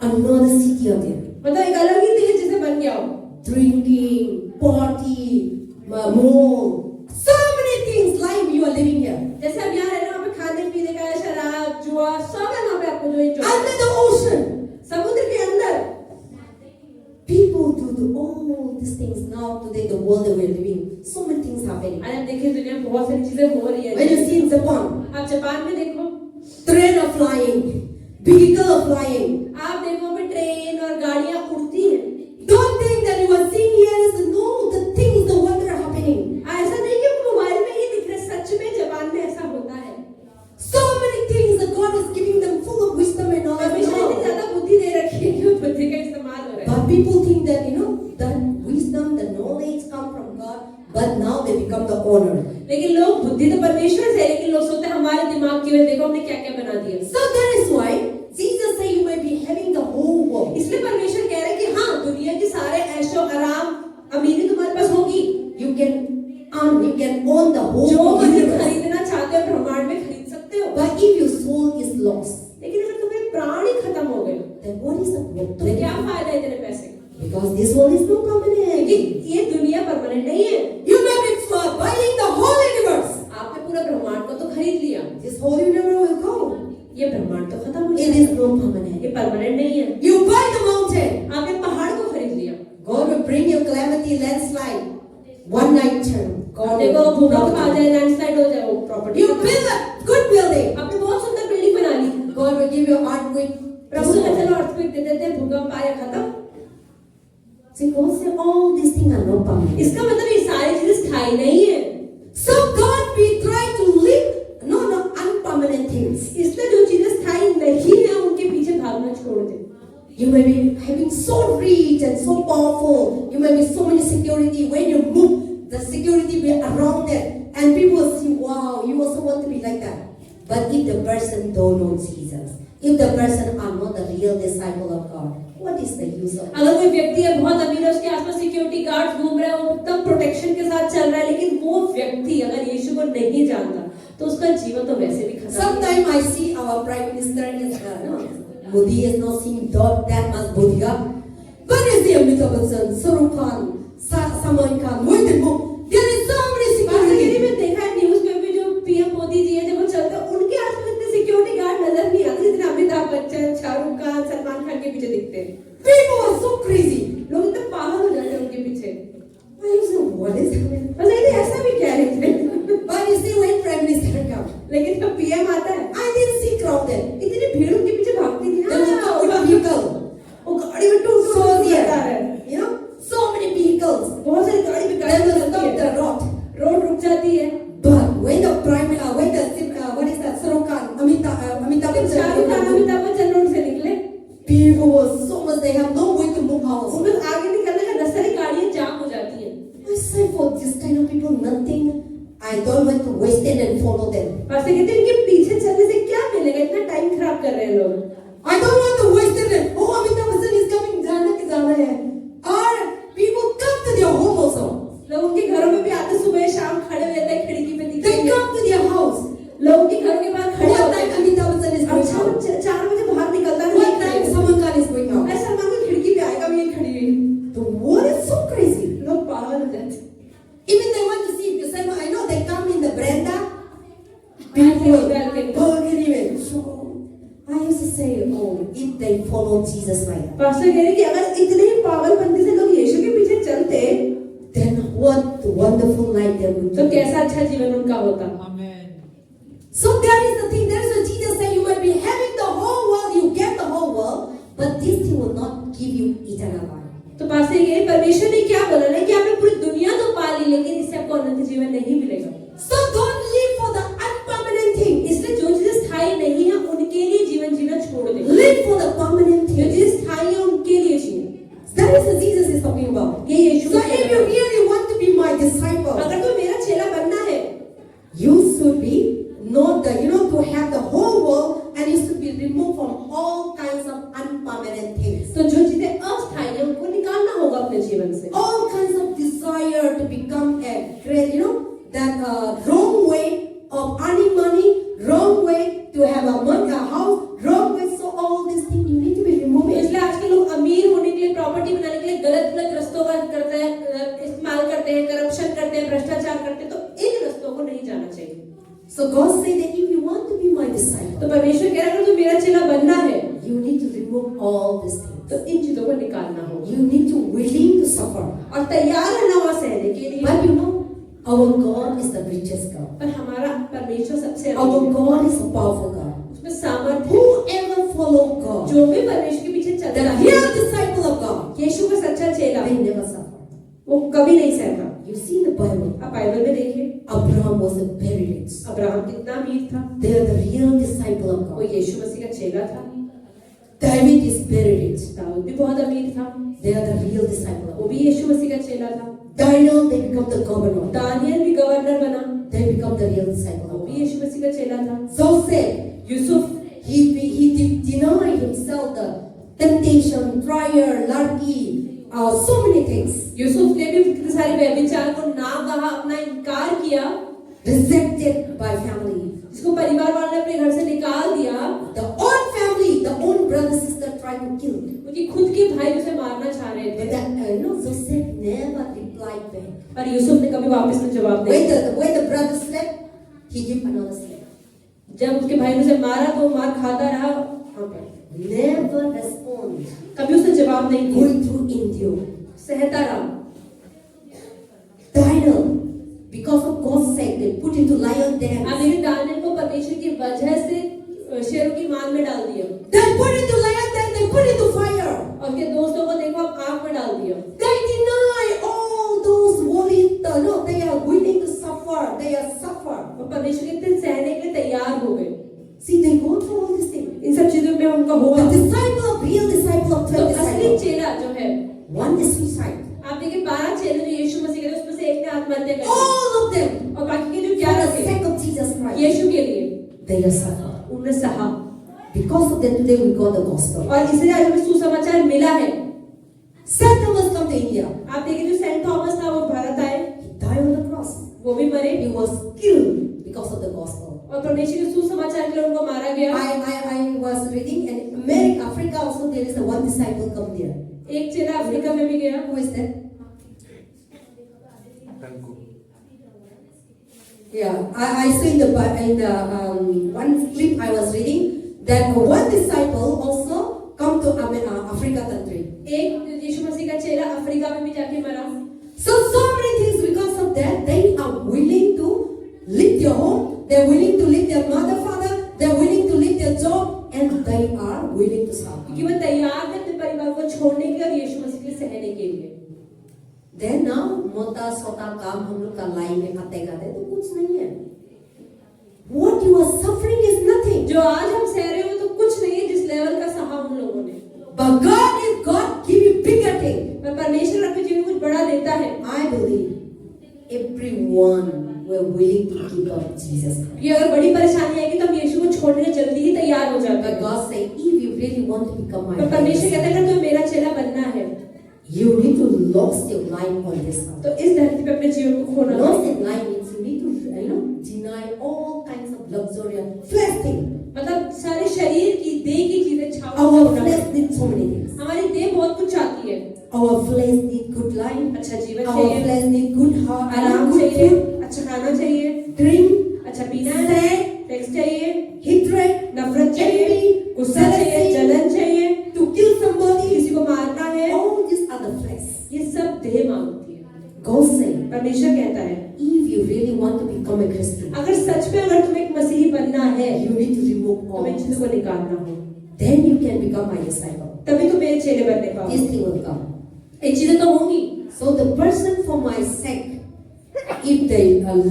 another city out there. मतलब एक अलग ही देश जैसे बन गया हो। Drinking, party, mall, so many things life you are living here. जैसे अब यहाँ रहना, वहाँ पे खाने पीने का, शराब, जुआ, सब है वहाँ पे आपको जो enjoy। Under the ocean, समुद्र के अंदर people do all these things now today. The world that we are living, so many things happening. आज आप देखिए दुनिया में बहुत सारी चीजें हो रही When you है। see in Japan, आप जापान में देखो, train are flying, vehicle are flying. आप देखो वहाँ पे ट्रेन और गाड़ियाँ उड़ती हैं। Don't think that you are seeing here is no, the things, the wonder are happening. ऐसा नहीं कि मोबाइल में ही दिख रहा है, सच में जापान में ऐसा होता है। So many things that God is giving them full of wisdom and knowledge. परमेश्वर ने इतनी ज्यादा बुद्धि दे रखी है कि उस बुद्धि का इस्तेमाल हो रहा है। But people think that, you know, that wisdom, the knowledge come from God, but now they become the owner. लेकिन लोग, बुद्धि तो परमेश्वर से है, लेकिन लोग सोचते हैं हमारे दिमाग की वजह देखो हमने क्या क्या बना दिया। So that is why Jesus said you may be having the whole world. इसलिए परमेश्वर कह रहे हैं कि हाँ दुनिया के सारे ऐशो आराम अमीरी तुम्हारे पास होगी, You can own the whole जो मंजिल universe. खरीदना चाहते हो ब्रह्मांड में खरीद सकते हो, But if your soul is lost, लेकिन अगर तुम्हें प्राण ही खत्म हो गए then what is the तो क्या फायदा है इतने पैसे का? Because this world is no क्योंकि permanent. ये दुनिया परमानेंट नहीं है। You may be buying the whole universe. आपने पूरा ब्रह्मांड को तो खरीद लिया, This whole universe will go. ये ब्रह्मांड तो खत्म हो It जाएगा, is no permanent. ये परमानेंट नहीं है। You buy the mountain. आपने पहाड़ को खरीद लिया, God will bring you calamity, landslide, one night term. God देखो will भूकंप आ जाए, लैंडस्लाइड हो जाए, वो property You build a good building. आपने बहुत सुंदर बिल्डिंग बना ली, God will give you earthquake. प्रभु ने चलो अर्थक्वेक दे देते, भूकंप आया खत्म। See, God said all these things are no permanent. इसका मतलब ये सारी चीजें स्थायी नहीं है। So God, we try to live no unpermanent things. इसलिए जो चीजें स्थायी नहीं है उनके पीछे भागना छोड़ दे। You may be having so rich and so powerful. You may be so many security. When you move, the security will be around it, and people will see, wow, you also want to be like that. But if the person don't know Jesus, if the person are not the real disciple of God, what is the use of it? अगर कोई व्यक्ति है बहुत अमीर है, उसके आसपास security guard घूम रहे हैं, वो एकदम प्रोटेक्शन के साथ चल रहा है, लेकिन वो व्यक्ति अगर यीशु को नहीं जानता तो उसका जीवन तो वैसे भी खत्म है। Sometimes I see our Prime Minister is Modi is not seeing that much bodyguard. But you see Amitabh Bachchan, Shahrukh Khan, Salman Khan, when they move, there is so many बासुरी security. में देखा है news में भी जो PM Modi ji है जब वो चलते हैं उनके आसपास इतने सिक्योरिटी गार्ड नजर नहीं आते जितने अमिताभ बच्चन, शाहरुख खान, सलमान खान के पीछे दिखते हैं। People are so crazy. लोग एकदम पागल हो जाते हैं उनके पीछे। I used to say, what is happening? बस ये ऐसा भी क्या है? But you see when Prime Minister comes, लेकिन जब पीएम आता है I didn't see crowded. इतनी भीड़ उनके पीछे भागती थी There was ना, no vehicle. वो गाड़ी में टूट So बता there, है, you know, so many vehicles. बहुत सारी गाड़ी पे Then गाड़ी will चलती stop है, the road. रोड रुक जाती है। But when the what is that? Shahrukh Khan, Amitabh जब शाहरुख खान, Bachchan, अमिताभ बच्चन रोड से निकले, people were so much. They have no way to move house. उनको आगे निकलने का रास्ता ही गाड़ियां जाम हो जाती हैं। I say for this kind of people, nothing. I don't want to waste it and follow them. Pastor कहते हैं इनके पीछे चलने से क्या मिलेगा, इतना टाइम खराब कर रहे हैं लोग। I don't want to waste it. And, oh, Amitabh Bachchan is coming. जाना है. Or people come to their home also. लोग उनके घरों में भी आते, सुबह शाम खड़े रहते हैं खिड़की पे They दिखेंगे। come to their house. लोग उनके घरों के बाहर खड़े What होते time हैं। Amitabh Bachchan is going अच्छा out? 4 बजे बाहर निकलता है, What time Salman Khan is going out? ऐसा सलमान की खिड़की पे आएगा, मैं खड़ी हुई। The world is so crazy. लोग पागल हो जाते हैं। Even they want to see if you I know they come in the veranda. Balcony. Balcony में. So I used to say, oh, if they follow Jesus like that, pastor कह रहे हैं कि अगर इतने ही पागलपंती से लोग यीशु के पीछे चलते then what wonderful life they would तो do. कैसा अच्छा जीवन उनका होता। So that is the thing. That is what Jesus said. You might be having the whole world, you get the whole world, but this thing will not give you eternal life. तो pastor ये परमेश्वर ने क्या बोला ना कि आपने पूरी दुनिया तो पा ली लेकिन इससे आपको अनंत जीवन नहीं मिलेगा। So don't live for the unpermanent thing. इसलिए जो चीजें स्थायी नहीं है उनके लिए जीवन जीना छोड़ दे। Live for the permanent जो thing. चीजें स्थायी है उनके लिए जिए। That is what Jesus is talking about. ये यीशु So का if you really want to be my disciple, अगर तो मेरा चेला बनना है you should be not the, to have the whole world, and you should be removed from all kinds of unpermanent things. तो जो चीजें अस्थायी है उनको निकालना होगा अपने जीवन से। All kinds of desire to become a great, that wrong way of earning money, wrong way to have a house, wrong way. So all these things you need to be तो removed. इसलिए आज के लोग अमीर होने के लिए, property बनाने के लिए गलत गलत रस्तों का करते हैं, इस्तेमाल करते हैं, करप्शन करते हैं, भ्रष्टाचार करते हैं, तो इन रस्तों को नहीं जाना चाहिए। So God said that if you want to be my disciple, तो परमेश्वर कह रहा है अगर तू मेरा चेला बनना है you need to remove all these things. तो इन चीजों को निकालना होगा You need to willing to suffer. और तैयार रहना हुआ सहने के लिए। But our God is the richest God. पर हमारा परमेश्वर सबसे Our अमीर है। God is a powerful God. उसमें सामर्थ्य है। Whoever follow God, जो भी परमेश्वर के पीछे the चलता है, real disciple of God, यीशु का सच्चा चेला, they never suffer. वो कभी नहीं सहता। You see in the Bible, आप बाइबल में देखिए Abraham was very rich. Abraham कितना अमीर था, They are the real disciple of वो God. यीशु मसीह का चेला था। David is very rich. Dawood भी बहुत अमीर था, They are the real disciple of वो God. भी यीशु मसीह का चेला था। Daniel, they become the governor. Daniel भी गवर्नर बना, They become the real disciple वो of भी God. यीशु मसीह का चेला था। Joseph, Yusuf he denied himself the temptation, trial, larky, so many things, Yusuf ने भी कितने सारे व्यभिचार को ना कहा, अपना इनकार किया, rejected by family. जिसको परिवार वालों ने अपने घर से निकाल दिया, The own family, the own brother sister tried to kill him. उनकी खुद के भाई उसे मारना चाह रहे But थे, that, Joseph never replied back. पर यूसुफ ने कभी वापस में जवाब नहीं दिया। When the brother slept, he gave another slap. जब उसके भाई ने उसे मारा तो मार खाता रहा, हाँ पर Never respond. कभी उसने जवाब नहीं दिया, Going through endure. सहता रहा। Daniel, because of God's sake, they put into lion den. अब ये दानियल को परमेश्वर की वजह से शेरों की मान में डाल दिया, They put into lion den, they put into fire. और उसके दोस्तों को देखो अब आग में डाल दिया। They deny all those they are willing to suffer. They are suffer. और परमेश्वर के इतने सहने के लिए तैयार हो गए। See, they go through all these things. इन सब चीजों में उनका होगा। The disciple of real disciple of तो 12 असली disciples. चेला जो है, One is suicide. आप देखिए 12 चेले जो यीशु मसीह के थे, उसमें से एक ने आत्महत्या कर ली, All of them, और बाकी के जो for 11 the थे sake of Jesus Christ, यीशु के लिए they are suffer. उन्होंने सहा, Because of that, today we got the gospel. और इसलिए आज हमें सुसमाचार मिला है। Saint Thomas come to India. आप देखिए जो सेंट थॉमस था वो भारत आए, He died on the cross. वो भी मरे, He was killed because of the gospel. और परमेश्वर के सुसमाचार के लिए उनको मारा गया। I was reading, and America, Africa also there is a one disciple come there. एक चेला अफ्रीका में भी गया, Who is that? Yeah, I saw in the one clip I was reading that one disciple also come to Africa country. एक यीशु मसीह का चेला Africa में भी जाके मरा। So many things because of that they are willing to leave their home, they are willing to leave their mother, father, they are willing to leave their job, and they are willing to suffer. क्योंकि वो तैयार थे अपने परिवार को छोड़ने के लिए और यीशु मसीह के लिए सहने के लिए। Then now मोटा सोटा काम हम लोग का लाइन में आतेगा दे तो कुछ नहीं है. What you are suffering is nothing. जो आज हम सह रहे हो तो कुछ नहीं है जिस लेवल का सहा उन लोगों ने। But God is God give you bigger thing. पर परमेश्वर अपने जीवन में कुछ बड़ा देता है। I believe everyone were willing to give up Jesus Christ. ये अगर बड़ी परेशानी आएगी तो हम यीशु को छोड़ने के जल्दी ही तैयार हो जाते But हैं। God say, if you really want to become my पर परमेश्वर कहता friend, है अगर तुम्हें मेरा चेला बनना है you need to lose your life on this earth. तो इस धरती पे अपने जीवन को खोना Lost है। in life means you need to, deny all kinds of luxury and flesh thing. मतलब सारे शरीर की देह की चीजें छाव Our होना। flesh needs so many things. हमारी देह बहुत कुछ चाहती है। Our flesh need good life. अच्छा जीवन Our चाहिए, flesh need good heart, आराम good चाहिए, food, अच्छा खाना चाहिए, drink, अच्छा पीना है, सेक्स चाहिए, hatred, नफरत चाहिए, envy, गुस्सा चाहिए, jealousy, जलन चाहिए, to kill somebody. किसी को मारना है। All these are the flesh. ये सब देह मांगती है। God say, परमेश्वर कहता है if you really want to become a Christian, अगर सच में अगर तुम्हें एक मसीही बनना है you need to remove all. तुम्हें इन चीजों को निकालना हो, Then you can become my disciple. तभी तुम मेरे चेले बनने पाओ। This thing will come. ये चीजें तो होंगी। So the person for my sake, if they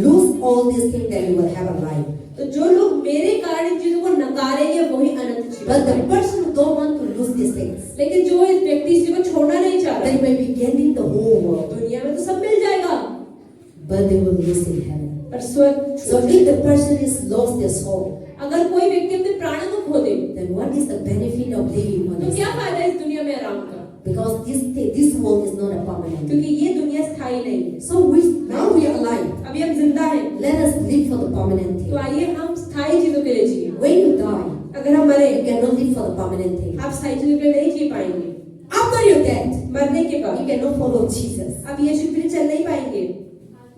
lose all these things, then you will have a life. तो जो लोग मेरे कारण इन चीजों को नकारेंगे वही अनंत जीवन But the पाएंगे। person who don't want to lose these things, लेकिन जो इस व्यक्ति इस चीज को छोड़ना नहीं चाहता, they may be gaining the whole world, दुनिया में तो सब मिल जाएगा but they will lose in heaven. पर स्वर्ग So if the person is lost their soul, अगर कोई व्यक्ति अपने प्राणों को खो दे then what is the benefit of living on तो this क्या earth? फायदा इस दुनिया में आराम का, Because this world is not a permanent. क्योंकि ये दुनिया स्थायी नहीं है। So now we are alive. अभी हम जिंदा हैं Let us live for the permanent तो thing. आइए हम स्थायी चीजों के लिए जिए। When you die, अगर हम मरे you cannot live for the permanent thing. आप स्थायी चीजों के लिए नहीं जी पाएंगे। After your death, मरने के you बाद cannot follow Jesus. आप यीशु के लिए चल नहीं पाएंगे।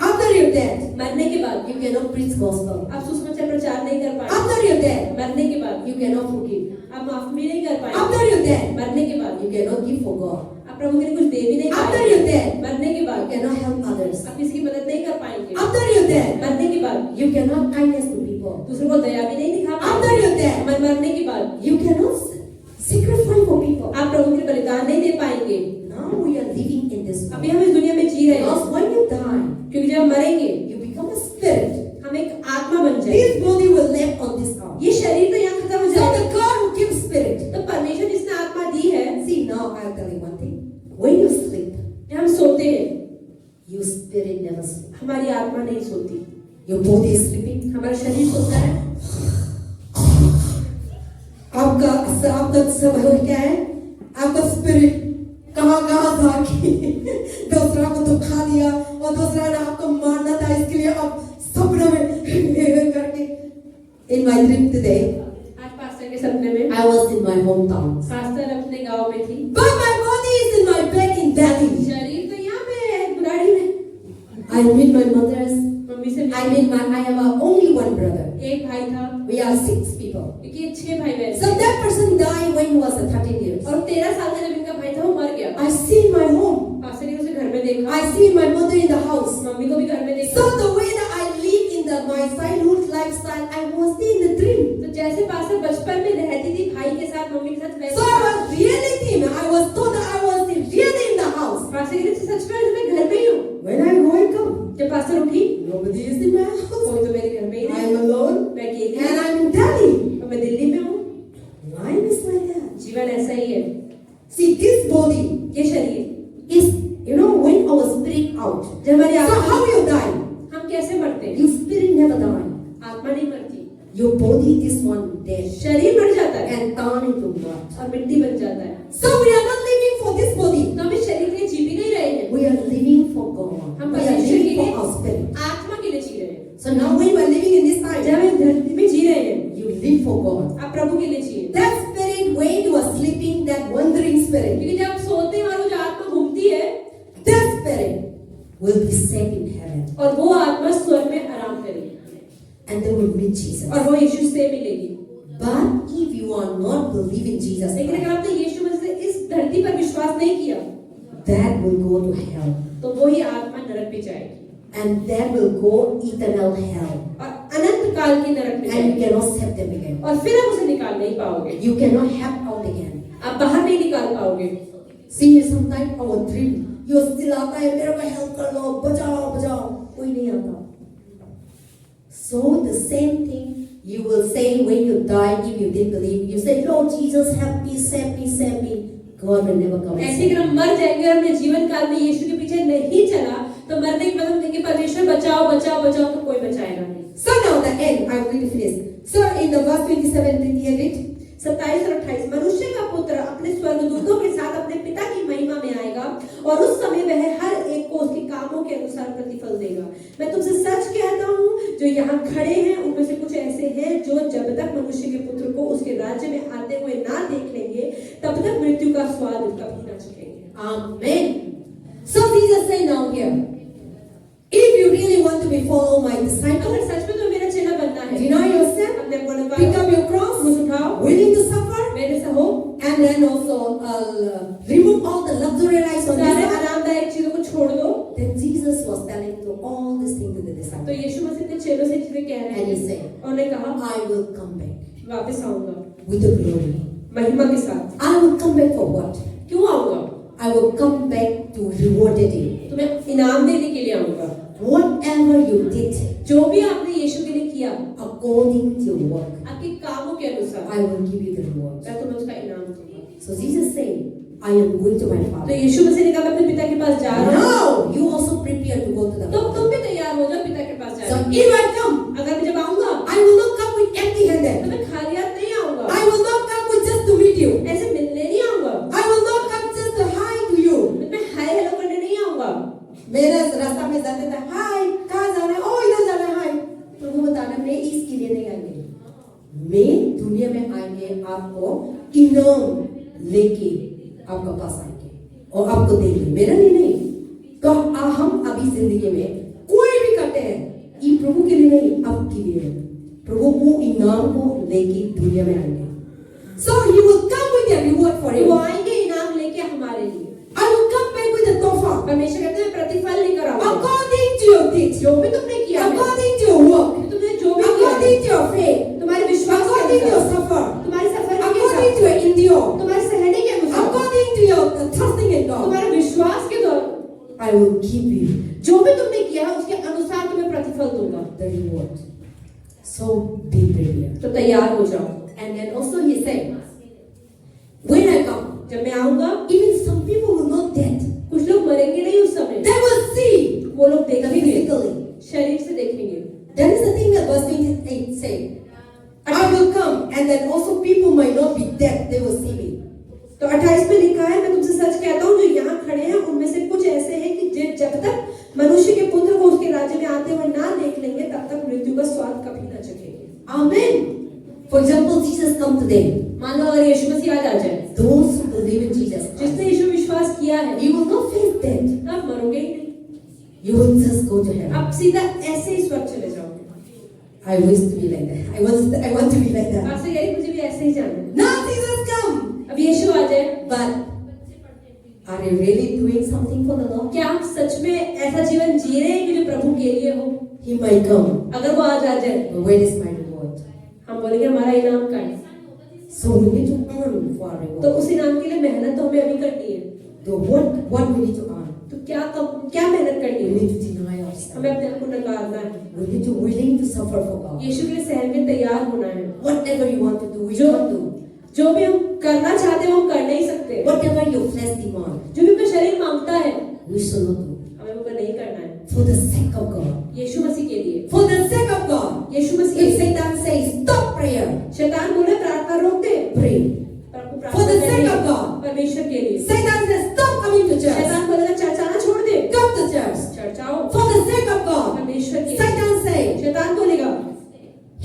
After your death, मरने के बाद you cannot preach gospel. आप सुसमाचार प्रचार नहीं कर पाएंगे। After your death, मरने के बाद you cannot forgive. आप माफ भी नहीं कर पाएंगे। After your death, मरने के बाद you cannot give for God. आप प्रभु के लिए कुछ दे भी नहीं After पाएंगे। your death, मरने के you बाद cannot help others. आप किसी की मदद नहीं कर पाएंगे। After your death, मरने के बाद you cannot kindness to people. दूसरों को दया भी नहीं दिखा After पाएंगे। your death, मरने के बाद you cannot sacrifice for people. आप प्रभु के लिए बलिदान नहीं दे पाएंगे। Now we are living in this अभी world. हम इस दुनिया में जी रहे हैं Because when you die, क्योंकि जब हम मरेंगे you become a spirit. हम एक आत्मा बन जाएंगे। This body will live on this earth. ये शरीर तो यहाँ खत्म हो So जाएगा। the God who gives spirit. तो परमेश्वर जिसने आत्मा दी है, See now I'll tell you one thing. When you sleep, जब हम सोते हैं your spirit never sleeps. हमारी आत्मा नहीं सोती, Your body is sleeping. हमारा शरीर सोता है। आपका सब क्या है? आपका spirit कहाँ जाके दूसरा को धोखा दिया और दूसरा ने आपको मारना था, इसके लिए अब सपने में करके। In my dream today, आज पास्टर के सपने में I was in my hometown, pastor अपने गांव में थी, but my body is in my bed in Delhi. शरीर तो यहाँ पे है बुराड़ी में। I meet my mother's. Mummy से I have only one brother. एक भाई था, We are 6 people. क्योंकि 6 भाई बहन So थे। that person died when he was 13 years. और 13 साल का जब इनका भाई था वो मर गया। I see in my home. Pastor ने उसे घर में देखा, I see my mother in the house. Mummy को भी घर में देखा। So the way that I live in my childhood lifestyle, I was in the dream. तो जैसे पास्टर बचपन में रहती थी भाई के साथ, मम्मी के साथ, वैसे So I was really thin. I was told that I was really in the house. Pastor के लिए सच में मैं घर में ही हूँ। When I wake up, जब पास्टर उठी, nobody is in my house. कोई तो मेरे घर में ही I नहीं, am alone मैं अकेली and हूँ I'm in Delhi. और मैं दिल्ली में हूँ। Life is like that. जीवन ऐसा ही है। See, this body ये शरीर is, when our spirit out. जब हमारी So आत्मा, how you die? हम कैसे मरते हैं? Your spirit never die. आत्मा नहीं मरती, Your body, this one, dead शरीर मर जाता है and turn into mud. और मिट्टी बन जाता है। So we are not living for this body. तो हम इस शरीर के लिए जी भी नहीं रहे हैं, We are living for God. हम We are परमेश्वर living के for लिए our spirit. आत्मा के लिए जी रहे हैं। So now when we are living in this time, जब हम धरती में जी रहे हैं, you live for God. आप प्रभु के लिए जिए। That spirit, when you are sleeping, that wandering spirit, क्योंकि जब आप सोते हैं और वो जो आत्मा घूमती है, that spirit will be safe in heaven. और वो आत्मा स्वर्ग में आराम करेगी And they will meet Jesus. और वो यीशु से मिलेगी। But if you are not believing Jesus लेकिन अगर Christ, आपने यीशु मसीह से इस धरती पर विश्वास नहीं किया, that will go to hell. तो वो ही आत्मा नरक में जाएगी And that will go eternal hell. और अनंत काल की नरक में And जाएगी, you cannot save them again. और फिर आप उसे निकाल नहीं पाओगे, You cannot help out again. आप बाहर नहीं निकाल पाओगे। See, sometimes our dream, you still आता है, मेरे को help कर लो, बचाओ, कोई नहीं आता. So the same thing you will say when you die if you didn't believe. You say, Lord Jesus, help me, save me, save me. God will never come and ऐसे save अगर हम मर जाएंगे और अपने जीवन काल में यीशु के पीछे नहीं चला, तो मरने के बाद हम देंगे परमेश्वर बचाओ बचाओ बचाओ, तो कोई बचाएगा नहीं। So now the end, I'm going to finish. So in the verse 27, did you read? 27 और 28, मनुष्य का पुत्र अपने स्वर्गदूतों के साथ अपने पिता की महिमा में आएगा और उस समय वह हर एक को उसके कामों के अनुसार प्रतिफल देगा। मैं तुमसे सच कहता हूँ, जो यहाँ खड़े हैं उनमें से कुछ ऐसे हैं जो जब तक मनुष्य के पुत्र को उसके राज्य में आते हुए ना देख लेंगे, तब तक मृत्यु का स्वाद कभी ना चखेंगे। Amen. So Jesus say now here, if you really want to be follow my disciple, अगर सच में तो मेरा चेला बनना है, deny yourself, अपने आप को नकारो, pick up your cross, क्रूस उठाओ, willing to suffer, मेरे से हो, and then also remove all the luxury lives of सारे this life. आरामदायक चीजों को छोड़ दो। Then Jesus was telling to all these things to the तो disciples. यीशु मसीह ने चेलों से चीजें कह रहे And he हैं, said, उन्होंने कहा I will come back वापस आऊंगा with the glory. महिमा के साथ। I will come back for what? क्यों आऊंगा? I will come back to reward you. तुम्हें इनाम देने के लिए आऊंगा। Whatever you did, जो भी आपने यीशु के लिए किया, according to your work, आपके कामों के अनुसार, I will give you the reward. मैं तुम्हें उसका इनाम दूंगा। So Jesus said, I am going to my तो Father. यीशु मसीह ने कहा, मैं अपने पिता के पास जा रहा हूँ। Now you also prepare to go to the तो Father. तुम भी तैयार हो जाओ, पिता के पास So जाने। if I come, अगर मैं जब आऊंगा, I will not come with तो empty-handed. मैं खाली हाथ नहीं आऊंगा। I will not come with just to meet you. ऐसे मिलने नहीं आऊंगा। I will not come just to hi to you. मैं हाय हेलो करने नहीं आऊंगा। मेरे रास्ता में जाते थे, हाय कहाँ जाना है? ओ इधर जाना है, हाय। प्रभु बताना मैं इसके लिए नहीं आएंगे, मैं दुनिया में आएंगे आपको इनाम लेके आपका पास आएंगे और आपको देंगे, मेरा लिए नहीं। तो हम अभी जिंदगी में कोई भी करते हैं, ये प्रभु के लिए नहीं, आपके लिए है। प्रभु वो इनाम को लेके दुनिया में आएंगे। So he will come with a reward for you. वो आएंगे इनाम लेके हमारे लिए। I will come back with a topher. परमेश्वर कहते हैं प्रतिफल लेकर आओ। According to your deeds, जो भी तुमने किया है, according to your work, तुमने जो भी किया है, according to your faith, तुम्हारे विश्वास के according to your अनुसार, suffer, तुम्हारे सफर के according अनुसार, to your endure, तुम्हारे सहने के अनुसार, according to your trusting in God, तुम्हारे विश्वास के द्वारा, I will give you जो भी तुमने किया है उसके अनुसार तुम्हें प्रतिफल दूंगा। the reward. So be prepared. तो तैयार हो जाओ। And then also he said, when I come, जब मैं आऊंगा, even some people will not dead. कुछ लोग मरेंगे नहीं उस समय, They will see वो लोग देखेंगे, physically. शरीर से देखेंगे। That is the thing that verse 28 say. I will come, and then also people might not be dead, they will see me. तो 28 में लिखा है, मैं तुमसे सच कहता हूँ, जो जब तक मनुष्य के पुत्र को उसके राज्य में आते हुए ना देख लेंगे तब तक मृत्यु का स्वाद कभी ना चखेंगे। Amen. For example, Jesus come today. मान लो अगर यीशु मसीह आज आ जाए, Those who believe in Jesus Christ, जिसने यीशु विश्वास किया है, you will not face death. आप मरोगे ही नहीं, You will just go to heaven. आप सीधा ऐसे ही स्वर्ग चले जाओगे। I wish to be like that. I want to be like that. आपसे कह रही मुझे भी ऐसे ही जाना है। Now Jesus come. अब यीशु आ जाए, But are you really doing something for the Lord? क्या आप सच में ऐसा जीवन जी रहे हैं कि जो प्रभु के लिए हो? He might come. अगर वो आज आ जाए, But where is my reward? हम बोलेंगे हमारा इनाम का है। So we need to earn for our तो reward. उस इनाम के लिए मेहनत तो हमें अभी करनी है। So what we need to earn? तो क्या मेहनत करनी We है? need to deny ourselves. हमें अपने आप को नकारना है। We need to willing to suffer for God. यीशु के लिए सहन में तैयार होना है। Whatever you want to do, we जो can't do. जो भी हम करना चाहते हैं वो हम कर नहीं सकते। Whatever your flesh demand, जो भी आपका शरीर मांगता है, we shall not do. हमें वो नहीं करना है। For the sake of God. यीशु मसीह के लिए, For the sake of God. यीशु मसीह के If लिए। Satan says stop prayer, शैतान बोले प्रार्थना रोक दे, pray. पर आपको For the प्रार्थना sake करनी of है, God. परमेश्वर के लिए। Satan says stop coming to church. शैतान बोलेगा चर्च आना छोड़ दे, Come to church. चर्च आओ। For the sake of God. परमेश्वर के लिए। Satan says शैतान बोलेगा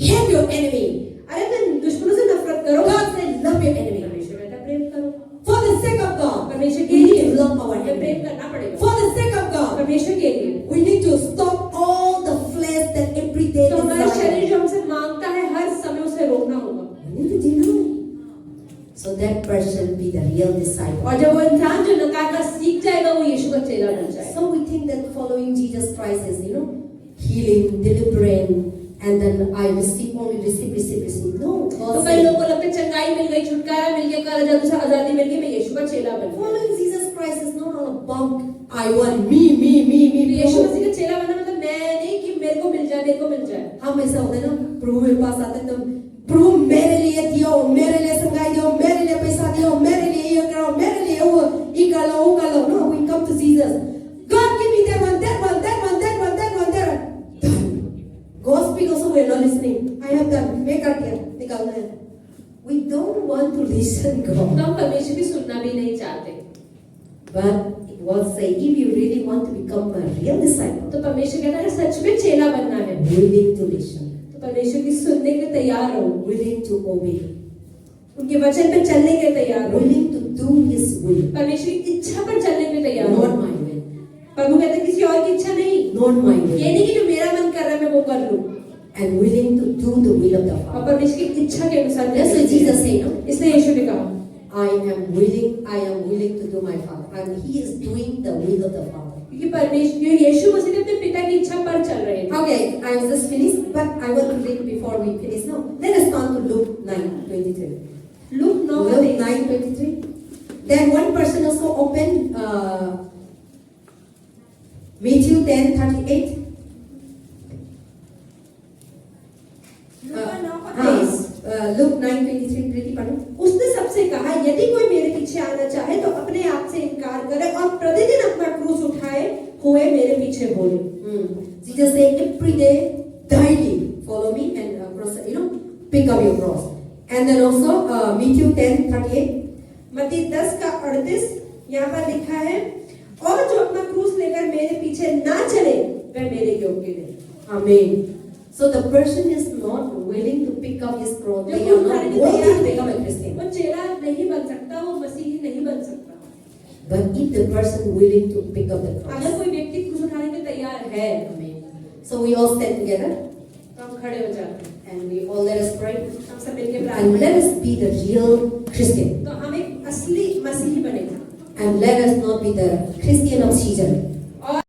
hate your enemy. अरे तुम दुश्मनों से नफरत करो, God says love your enemy. परमेश्वर कहता है प्रेम करो। For the sake of God. परमेश्वर के We need लिए to love our हमें प्रेम enemy. करना पड़ेगा। For the sake of God. परमेश्वर के लिए We need to stop all the flesh that every day तो हमारा शरीर desires. जो हमसे मांगता है हर समय उसे रोकना होगा। We need to deny. So that person be the real disciple. और जब वो इंसान जो नकारना सीख जाएगा वो यीशु का चेला बन जाएगा। So we think that following Jesus Christ is, healing, deliverance, and then I receive. No. तो God कई said, लोगों को लगता है चंगाई मिल गई, छुटकारा मिल गया, काला जादू से आजादी मिल गई, मैं यीशु का चेला बन गया। following Jesus Christ is not all about I want me. तो यीशु मसीह का चेला बनना मतलब मैं नहीं कि मेरे को मिल जाए। हम ऐसा होता है ना, प्रभु मेरे पास आते हैं तो प्रभु मेरे लिए दियो, मेरे लिए संगाई दियो, मेरे लिए पैसा दियो, मेरे लिए ये करो, मेरे लिए वो ये कर लो, वो कर लो. No, we come to Jesus. God give me that one. God speak also, we are not listening. I have done. मैं कर दिया, निकालना है. We don't want to listen तो God. हम परमेश्वर की सुनना भी नहीं चाहते। But it was say, if you really want to become a real disciple, तो परमेश्वर कहता है सच में चेला बनना है willing to listen, तो परमेश्वर की सुनने के लिए तैयार रहो, willing to obey, उनके वचन पे चलने के लिए तैयार रहो, willing to do His will, परमेश्वर की इच्छा पर चलने के लिए तैयार not रहो। my will, प्रभु कहते हैं किसी और की इच्छा नहीं, not my ये will, नहीं कि जो मेरा मन कर रहा है मैं वो कर लूं, and willing to do the will of the और Father. परमेश्वर की इच्छा के अनुसार That's चलने what के लिए। Jesus said, no? इसलिए यीशु ने कहा I am willing to do my Father, and He is doing the will of the Father. क्योंकि परमेश्वर यीशु मसीह अपने पिता की इच्छा पर चल रहे हैं। Okay, I am just finished, but I want to read before we finish. Now, let us turn to Luke 9:23. Look 9 का Luke 23। 9:23. Then one person also opened Matthew 10:38. Luke 9:23. प्रीति पढ़ो. उसने सबसे कहा यदि कोई मेरे पीछे आना चाहे तो अपने आप से इनकार करे और प्रतिदिन अपना क्रूस उठाए हुए मेरे पीछे बोले। Jesus said every day, daily, follow me and pick up your cross. And then also Matthew 10:38. मत्ती 10 का 38 यहाँ पर लिखा है और जो अपना क्रूस लेकर मेरे पीछे ना चले वह मेरे योग्य नहीं। Amen. So the person is not willing to pick up his cross. They are not worthy to become a Christian. वो चेला नहीं बन सकता, वो मसीही नहीं बन सकता। But if the person willing to pick up the cross. अगर कोई व्यक्ति क्रूस उठाने के तैयार है, Amen. So we all stand together तो हम खड़े हो जाते हैं। and we all let us pray. हम सब मिलकर And प्रार्थना let करें। us be the real Christian. तो हम एक असली मसीही बनेंगे। And let us not be the Christian of season.